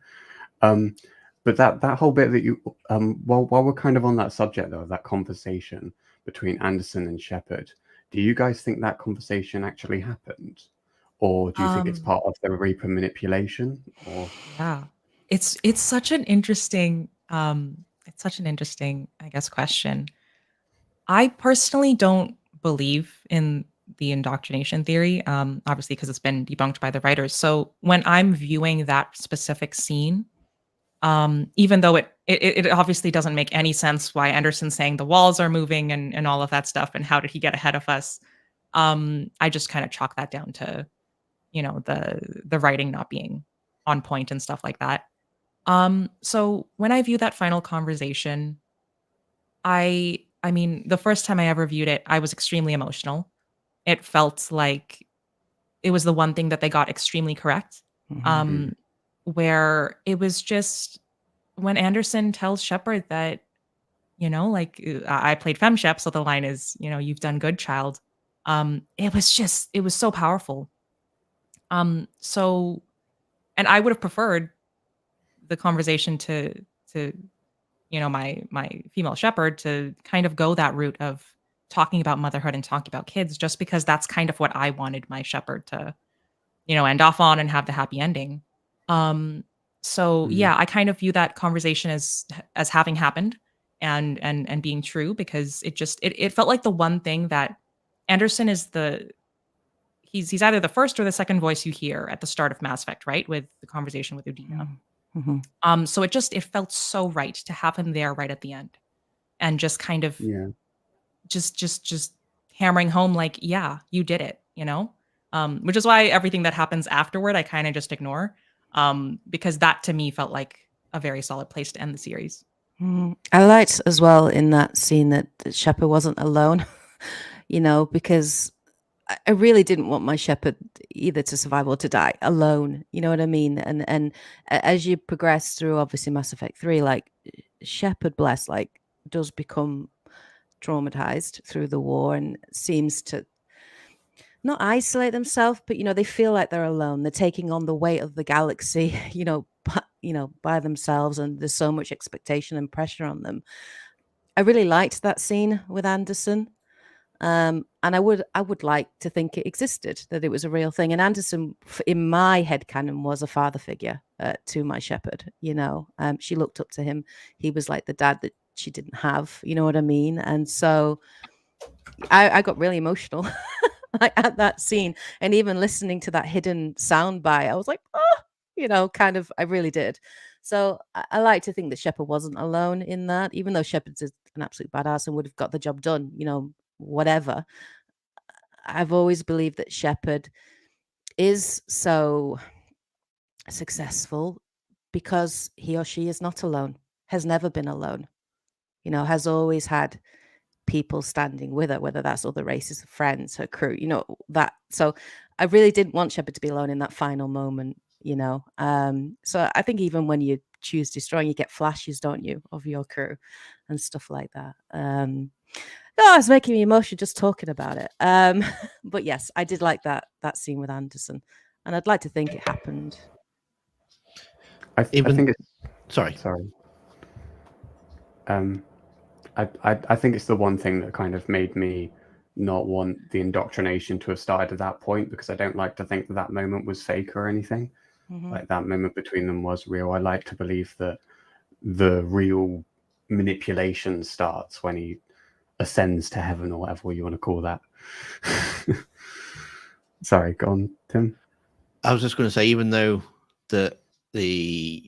But that whole bit that you, while we're kind of on that subject though, that conversation between Anderson and Shepard, do you guys think that conversation actually happened? Or do you think it's part of the Reaper manipulation? Or Yeah, it's such an interesting It's such an interesting, I guess, question. I personally don't believe in the indoctrination theory, obviously because it's been debunked by the writers. So when I'm viewing that specific scene, even though it obviously doesn't make any sense why Anderson's saying the walls are moving and all of that stuff, and how did he get ahead of us? I just kind of chalk that down to, the writing not being on point and stuff like that. So when I view that final conversation, I mean, the first time I ever viewed it, I was extremely emotional. It felt like it was the one thing that they got extremely correct. Mhm. Um, where it was just when Anderson tells Shepard that, I played FemShep, so the line is, you've done good, child. It was so powerful. So, and I would have preferred the conversation to my female shepherd to kind of go that route of talking about motherhood and talking about kids, just because that's kind of what I wanted my shepherd to, end off on and have the happy ending. So Mm. yeah, I kind of view that conversation as having happened and being true, because it felt like the one thing that Anderson is he's either the first or the second voice you hear at the start of Mass Effect, right? With the conversation with Udina. Mhm. So it felt so right to have him there right at the end, and just kind of Yeah. just hammering home, like, yeah, you did it, which is why everything that happens afterward I kind of just ignore, because that to me felt like a very solid place to end the series. I liked as well in that scene that Shepard wasn't alone, because I really didn't want my shepherd either to survive or to die alone. You know what I mean? And as you progress through, obviously Mass Effect 3, like Shepard, bless, like does become traumatized through the war and seems to not isolate themselves, but they feel like they're alone. They're taking on the weight of the galaxy, by themselves, and there's so much expectation and pressure on them. I really liked that scene with Anderson. And I would like to think it existed, that it was a real thing. And Anderson, in my headcanon, was a father figure to my shepherd. She looked up to him. He was like the dad that she didn't have. You know what I mean? And so I got really emotional at that scene, and even listening to that hidden sound bite, I was like, oh, kind of. I really did. So I like to think that Shepard wasn't alone in that, even though Shepard's an absolute badass and would have got the job done. Whatever. I've always believed that Shepard is so successful because he or she is not alone, has never been alone, has always had people standing with her, whether that's other races, friends, her crew, that. So I really didn't want Shepard to be alone in that final moment, So I think even when you choose destroying, you get flashes, don't you, of your crew and stuff like that. No, it's making me emotional just talking about it. But yes, I did like that scene with Anderson, and I'd like to think it happened. I think it's Sorry. I think it's the one thing that kind of made me not want the indoctrination to have started at that point, because I don't like to think that moment was fake or anything. Like that moment between them was real. I like to believe that the real manipulation starts when he ascends to heaven, or whatever you want to call that. Sorry, go on, Tim. I was just going to say, even though the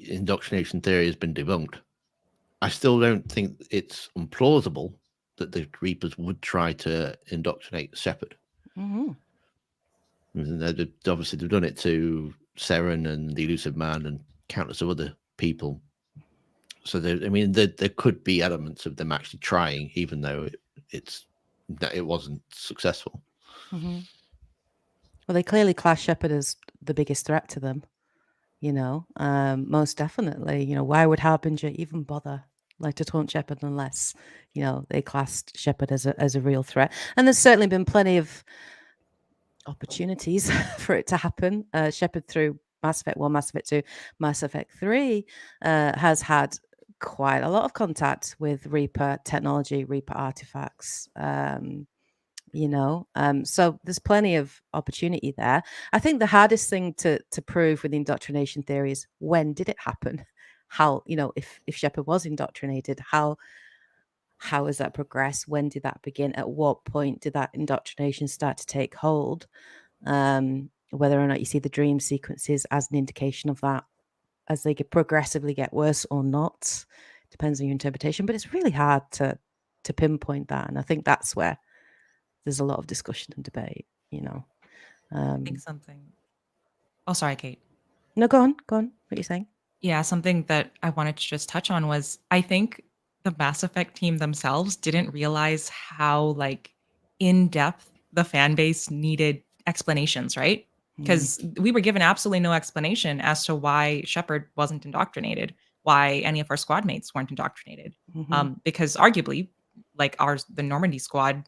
indoctrination theory has been debunked, I still don't think it's implausible that the Reapers would try to indoctrinate Shepard. Obviously, they've done it to Seren and the Elusive Man and countless of other people. So there could be elements of them actually trying, even though it wasn't successful. Well, they clearly class Shepard as the biggest threat to them. Most definitely. Why would Harbinger even bother to taunt Shepard unless they classed Shepard as a real threat? And there's certainly been plenty of opportunities for it to happen. Shepard, through Mass Effect 1, Mass Effect 2, Mass Effect 3, has had quite a lot of contact with Reaper technology, Reaper artifacts. So there's plenty of opportunity there. I think the hardest thing to prove with the indoctrination theory is, when did it happen? how, if Shepard was indoctrinated, how has that progressed? When did that begin? At what point did that indoctrination start to take hold? Whether or not you see the dream sequences as an indication of that, as they progressively get worse or not, depends on your interpretation. But it's really hard to pinpoint that, and I think that's where there's a lot of discussion and debate. I think something. Oh, sorry, Kate. No, go on. What are you saying? Yeah, something that I wanted to just touch on was I think the Mass Effect team themselves didn't realize how like in depth the fan base needed explanations, right? Because we were given absolutely no explanation as to why Shepard wasn't indoctrinated, why any of our squad mates weren't indoctrinated. Because arguably, like the Normandy squad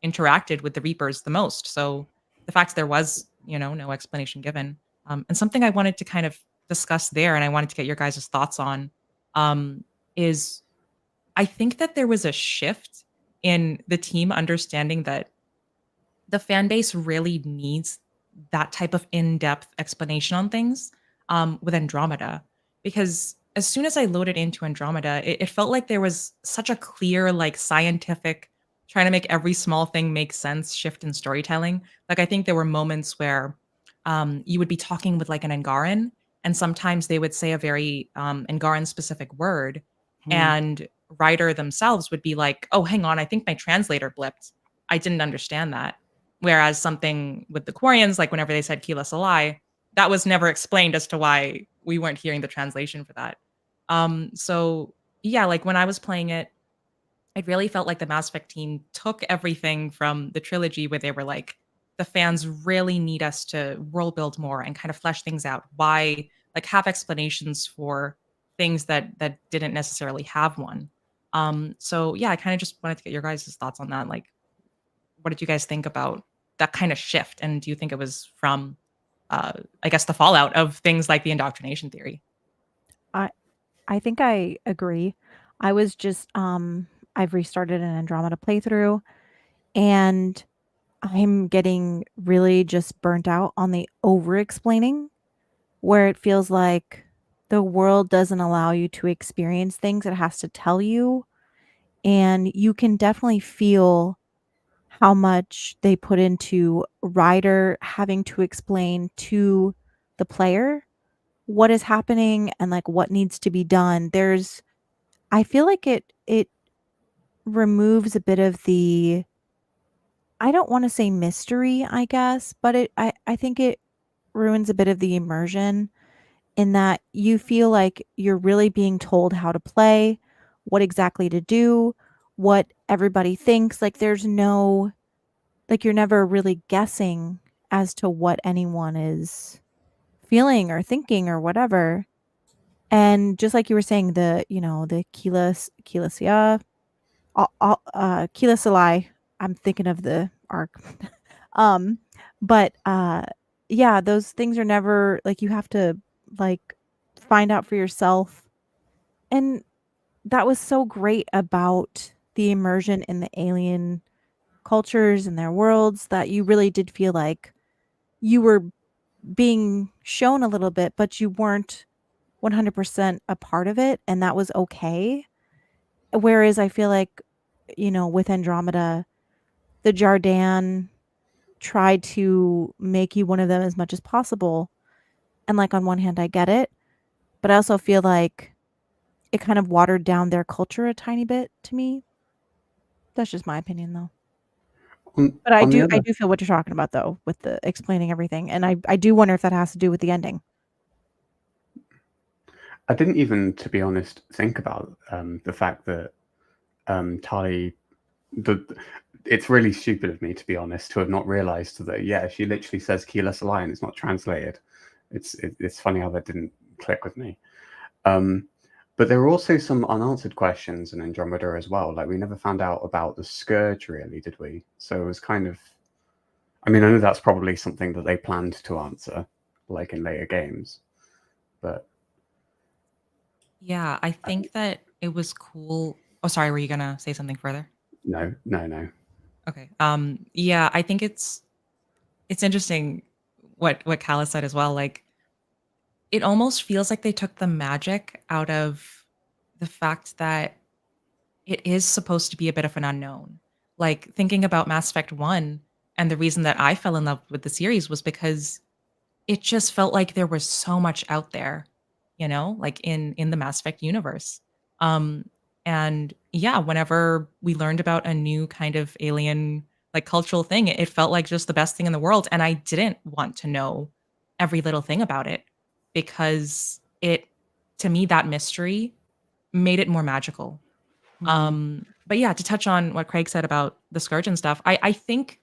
interacted with the Reapers the most. So the fact there was, no explanation given. And something I wanted to kind of discuss there, and I wanted to get your guys' thoughts on, is I think that there was a shift in the team understanding that the fan base really needs that type of in-depth explanation on things with Andromeda. Because as soon as I loaded into Andromeda, it felt like there was such a clear, like scientific, trying to make every small thing make sense shift in storytelling. Like I think there were moments where you would be talking with like an Angaran, and sometimes they would say a very Angaran specific word, and writer themselves would be like, "Oh, hang on, I think my translator blipped. I didn't understand that." Whereas something with the Quarians, like whenever they said Kila Salai, that was never explained as to why we weren't hearing the translation for that. So yeah, like when I was playing it, it really felt like the Mass Effect team took everything from the trilogy where they were like, the fans really need us to world build more and kind of flesh things out. Why, like, have explanations for things that didn't necessarily have one. So yeah, I kind of just wanted to get your guys' thoughts on that. Like, what did you guys think about that kind of shift? And do you think it was from, I guess, the fallout of things like the indoctrination theory? I think I agree. I was just I've restarted an Andromeda playthrough, and I'm getting really just burnt out on the over explaining, where it feels like the world doesn't allow you to experience things, it has to tell you. And you can definitely feel how much they put into Ryder having to explain to the player what is happening and like what needs to be done. I feel like it removes a bit of the, I don't want to say mystery, I guess, but I think it ruins a bit of the immersion, in that you feel like you're really being told how to play, what exactly to do, what everybody thinks. Like there's no, like you're never really guessing as to what anyone is feeling or thinking or whatever. And just like you were saying, the Keyless Salai, I'm thinking of the arc. But yeah, those things are never, like, you have to like find out for yourself. And that was so great about the immersion in the alien cultures and their worlds, that you really did feel like you were being shown a little bit, but you weren't 100% a part of it, and that was okay. Whereas I feel like, with Andromeda, the Jardan tried to make you one of them as much as possible. And like on one hand, I get it, but I also feel like it kind of watered down their culture a tiny bit to me. That's just my opinion, though. But I do feel what you're talking about, though, with the explaining everything, and I do wonder if that has to do with the ending. I didn't even, to be honest, think about the fact that Tali. It's really stupid of me, to be honest, to have not realized that. Yeah, she literally says Keyless Salai, and it's not translated. It's funny how that didn't click with me. But there were also some unanswered questions in Andromeda as well. Like, we never found out about the Scourge, really, did we? So it was kind of, I mean, I know that's probably something that they planned to answer, like in later games, but Yeah, I think that it was cool. Oh, sorry, were you gonna say something further? no. Okay. Yeah, I think it's interesting what Kala said as well. Like, it almost feels like they took the magic out of the fact that it is supposed to be a bit of an unknown. Like thinking about Mass Effect 1, and the reason that I fell in love with the series was because it just felt like there was so much out there, like in the Mass Effect universe. Um and yeah, whenever we learned about a new kind of alien like cultural thing, it felt like just the best thing in the world, and I didn't want to know every little thing about it because it to me that mystery made it more magical. But yeah, to touch on what Craig said about the Scourge and stuff, I think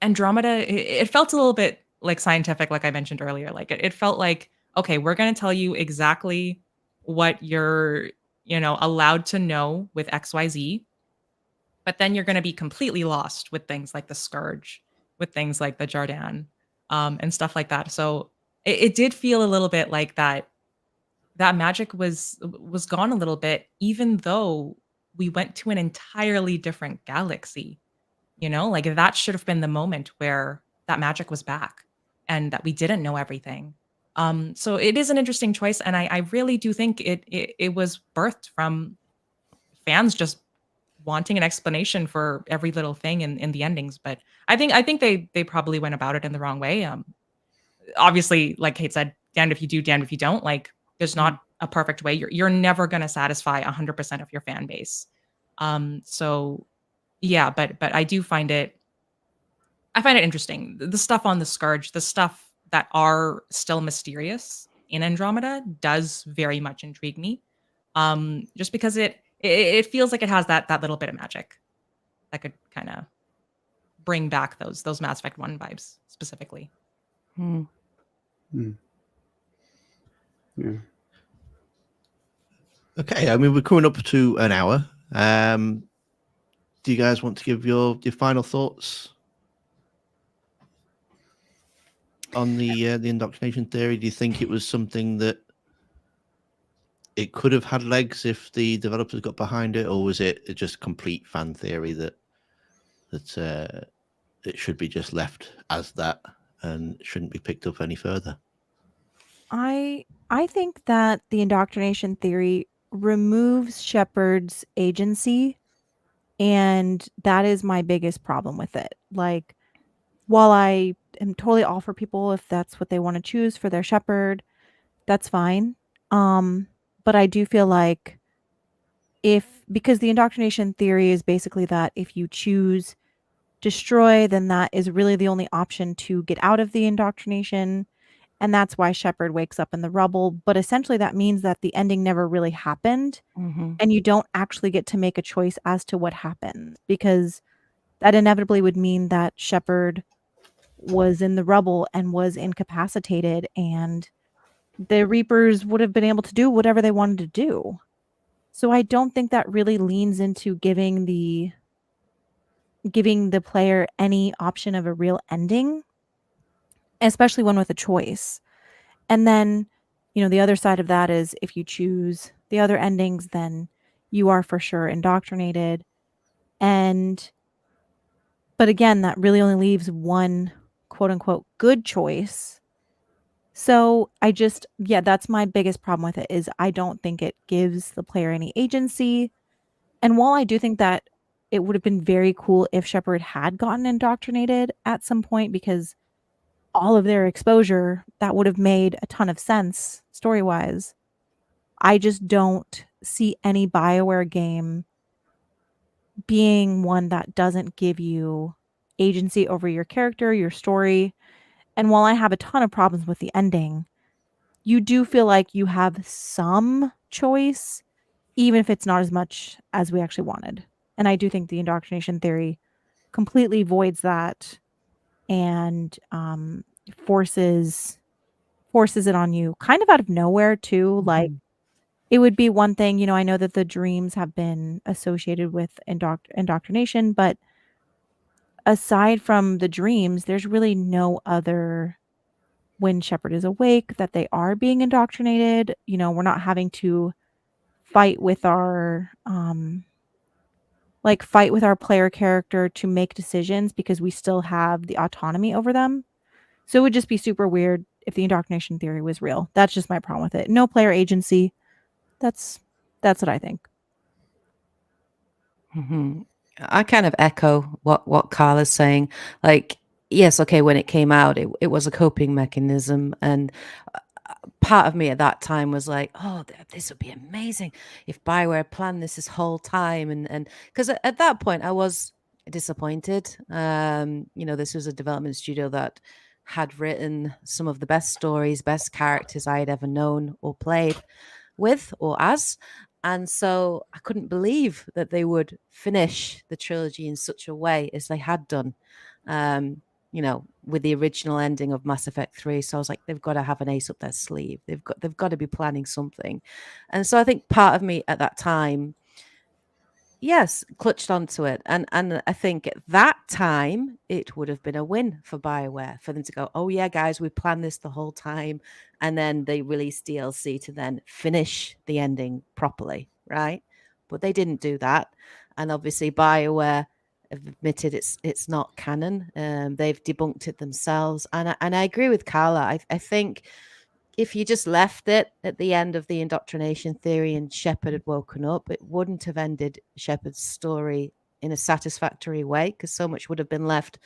Andromeda, it felt a little bit like scientific, like I mentioned earlier. Like it felt like, okay, we're going to tell you exactly what you're, allowed to know with XYZ, but then you're going to be completely lost with things like the Scourge, with things like the Jardan, and stuff like that. So it did feel a little bit like that magic was gone a little bit, even though we went to an entirely different galaxy. Like that should have been the moment where that magic was back and that we didn't know everything. So it is an interesting choice, and I really do think it was birthed from fans just wanting an explanation for every little thing in the endings. But I think they probably went about it in the wrong way. Obviously, like Kate said, damned if you do, damned if you don't. Like there's not a perfect way. You're never going to satisfy 100% of your fan base. So yeah, but I find it interesting. The stuff on the Scourge, the stuff that are still mysterious in Andromeda does very much intrigue me. Just because it feels like it has that little bit of magic that could kind of bring back those Mass Effect 1 vibes specifically. Yeah. Okay, I mean we're coming up to an hour. Do you guys want to give your final thoughts on the indoctrination theory? Do you think it was something that it could have had legs if the developers got behind it, or was it just complete fan theory that it should be just left as that and shouldn't be picked up any further? I think that the indoctrination theory removes Shepard's agency, and that is my biggest problem with it. Like, while I am totally all for people if that's what they want to choose for their Shepard, that's fine. But I do feel like because the indoctrination theory is basically that if you choose destroy, then that is really the only option to get out of the indoctrination. And that's why Shepard wakes up in the rubble. But essentially that means that the ending never really happened. And you don't actually get to make a choice as to what happened, because that inevitably would mean that Shepard was in the rubble and was incapacitated, and the Reapers would have been able to do whatever they wanted to do. So I don't think that really leans into giving the player any option of a real ending, especially one with a choice. And then, the other side of that is if you choose the other endings, then you are for sure indoctrinated. But again, that really only leaves one quote unquote good choice. So that's my biggest problem with it, is I don't think it gives the player any agency. And while I do think that it would have been very cool if Shepard had gotten indoctrinated at some point, because all of their exposure, that would have made a ton of sense story-wise. I just don't see any Bioware game being one that doesn't give you agency over your character, your story. And while I have a ton of problems with the ending, you do feel like you have some choice, even if it's not as much as we actually wanted. And I do think the indoctrination theory completely voids that and forces it on you kind of out of nowhere too. Like, it would be one thing, I know that the dreams have been associated with indoctrination, but aside from the dreams, there's really no other when Shepard is awake that they are being indoctrinated. We're not having to fight with our player character to make decisions because we still have the autonomy over them. So it would just be super weird if the indoctrination theory was real. That's just my problem with it. No player agency. That's what I think. Mm-hmm. I kind of echo what Carla's saying. Like, yes, okay, when it came out, it was a coping mechanism, and part of me at that time was like, oh, this would be amazing if Bioware planned this whole time, and because at that point I was disappointed. This was a development studio that had written some of the best stories, best characters I had ever known or played with or as. And so I couldn't believe that they would finish the trilogy in such a way as they had done, with the original ending of Mass Effect 3. So I was like, they've got to have an ace up their sleeve. They've got to be planning something. And so I think part of me at that time, yes, clutched onto it. And I think at that time, it would have been a win for Bioware for them to go, oh, yeah, guys, we planned this the whole time. And then they released DLC to then finish the ending properly, right? But they didn't do that. And obviously, Bioware have admitted it's not canon. They've debunked it themselves. And I agree with Carla. I think if you just left it at the end of the indoctrination theory and Shepard had woken up, it wouldn't have ended Shepard's story in a satisfactory way, because so much would have been left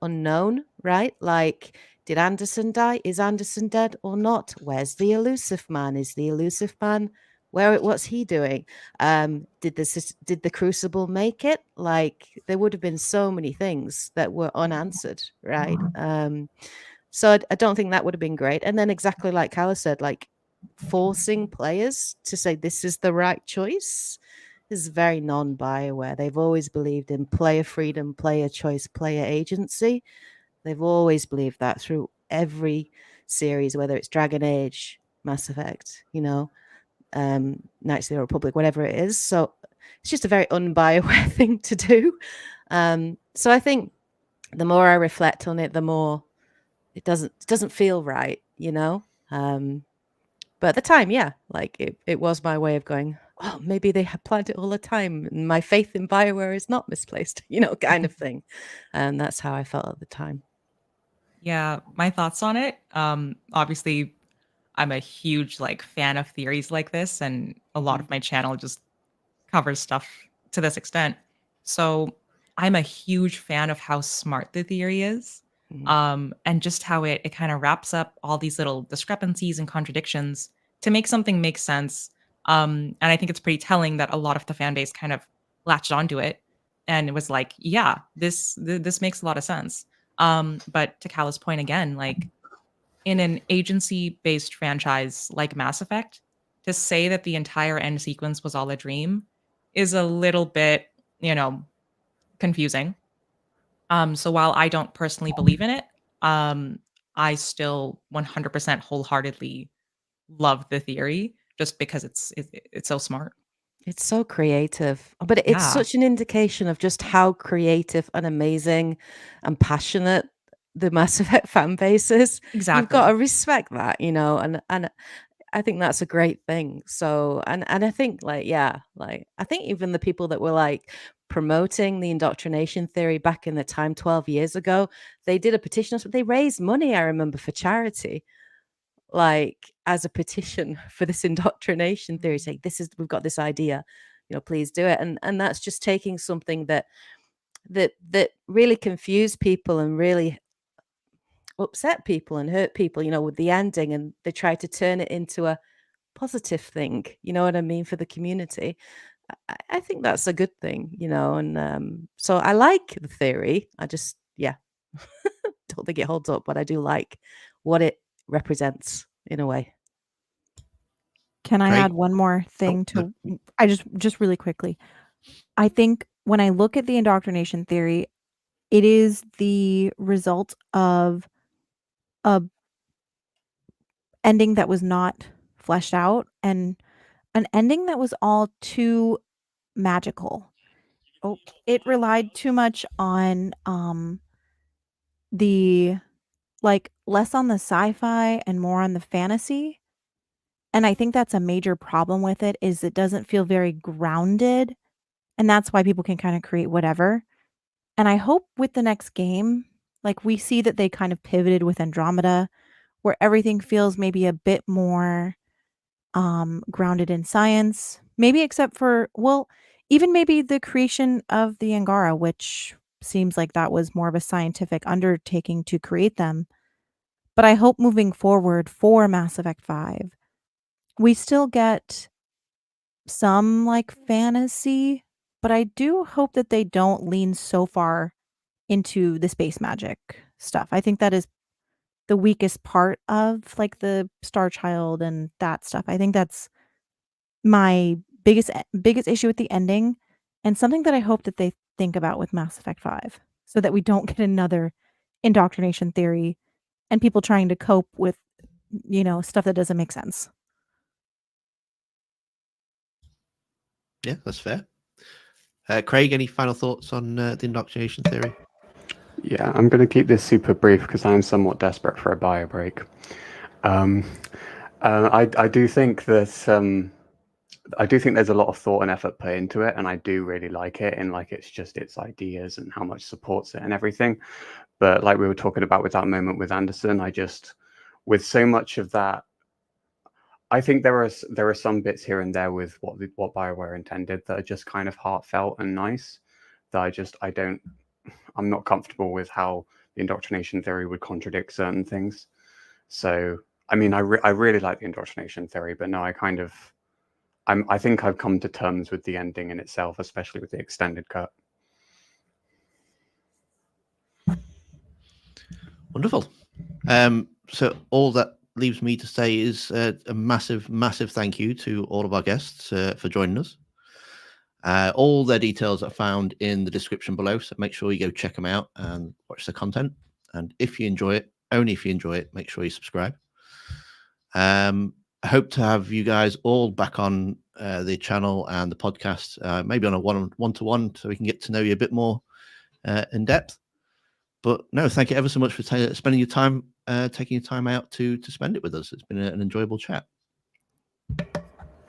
unknown, right? Like, did Anderson die? Is Anderson dead or not? Where's the elusive man? Is the elusive man what's he doing? Did the Crucible make it? Like, there would have been so many things that were unanswered, right? So I don't think that would have been great. And then exactly like Carla said, like forcing players to say this is the right choice is very non-Bioware. They've always believed in player freedom, player choice, player agency. They've always believed that through every series, whether it's Dragon Age, Mass Effect, Knights of the Republic, whatever it is. So it's just a very un-Bioware thing to do. So I think the more I reflect on it, the more it doesn't feel right, but at the time, yeah, like it was my way of going, oh, maybe they had planned it all the time and my faith in Bioware is not misplaced, kind of thing. And that's how I felt at the time. Yeah, my thoughts on it. Obviously, I'm a huge fan of theories like this, and a lot of my channel just covers stuff to this extent. So I'm a huge fan of how smart the theory is. And just how it kind of wraps up all these little discrepancies and contradictions to make something make sense. And I think it's pretty telling that a lot of the fan base kind of latched onto it and it was like, yeah, this makes a lot of sense. But to Cala's point again, like in an agency-based franchise like Mass Effect, to say that the entire end sequence was all a dream is a little bit, confusing. So while I don't personally believe in it, I still 100% wholeheartedly love the theory just because it's so smart. It's so creative, but it's Yeah. such an indication of just how creative and amazing and passionate the Mass Effect fan base is. You've Exactly. got to respect that, and I think that's a great thing. So, and I think I think even the people that were promoting the indoctrination theory back in the time 12 years ago, they did a petition. They raised money, I remember, for charity, as a petition for this indoctrination theory, saying we've got this idea, please do it. And that's just taking something that really confused people and really upset people and hurt people, with the ending, and they tried to turn it into a positive thing, you know what I mean, for the community. I think that's a good thing, and so I like the theory. I just, don't think it holds up, but I do like what it represents in a way. Can I Great. add one more thing to I just really quickly. I think when I look at the indoctrination theory, it is the result of a ending that was not fleshed out and an ending that was all too magical. It relied too much on the less on the sci-fi and more on the fantasy. And I think that's a major problem with it, is it doesn't feel very grounded. And that's why people can kind of create whatever. And I hope with the next game, we see that they kind of pivoted with Andromeda, where everything feels maybe a bit more grounded in science, maybe except for, well, even maybe the creation of the Angara, which seems like that was more of a scientific undertaking to create them. But I hope moving forward for Mass Effect 5, we still get some like fantasy, but I do hope that they don't lean so far into the space magic stuff. I think that is the weakest part of like the Star Child and that stuff. I think that's my biggest issue with the ending, and something that I hope that they think about with Mass Effect 5, so that we don't get another indoctrination theory and people trying to cope with, stuff that doesn't make sense. Yeah, that's fair. Craig, any final thoughts on the indoctrination theory? Yeah, I'm going to keep this super brief because I'm somewhat desperate for a bio break. I do think that I do think there's a lot of thought and effort put into it, and I do really like it. And like, it's just its ideas and how much supports it and everything. But like we were talking about with that moment with Anderson, with so much of that, I think there are some bits here and there with what Bioware intended that are just kind of heartfelt and nice. That I'm not comfortable with how the indoctrination theory would contradict certain things. So, I mean, I really like the indoctrination theory, but no, I think I've come to terms with the ending in itself, especially with the extended cut. Wonderful. So all that leaves me to say is a massive, massive thank you to all of our guests for joining us. All their details are found in the description below, so make sure you go check them out and watch the content. And if you enjoy it, only if you enjoy it, make sure you subscribe. I hope to have you guys all back on the channel and the podcast, maybe on a one-to-one, so we can get to know you a bit more in depth. But no, thank you ever so much for spending your time, taking your time out to spend it with us. It's been an enjoyable chat.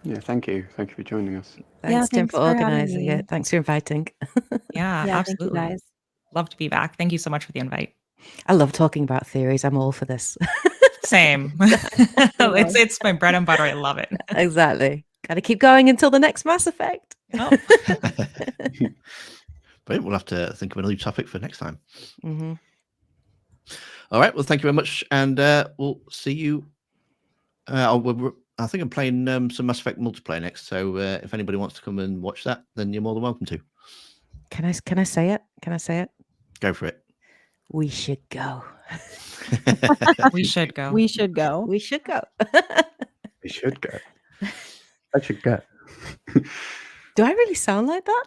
Yeah, thank you. Thank you for joining us. Thanks, Tim, thanks for for having organizing me. it. Thanks for inviting. Yeah, Thank you absolutely. guys. Love to be back. Thank you so much for the invite. I love talking about theories. I'm all for this. Same. it's my bread and butter. I love it. Exactly. Got to keep going until the next Mass Effect. Oh. But we'll have to think of a new topic for next time. Mm-hmm. All right. Well, thank you very much, and we'll see you. I think I'm playing some Mass Effect multiplayer next. So if anybody wants to come and watch that, then you're more than welcome to. Can I say it? Can I say it? Go for it. We should go. We should go. We should go. We should go. We should go. I should go. Do I really sound like that?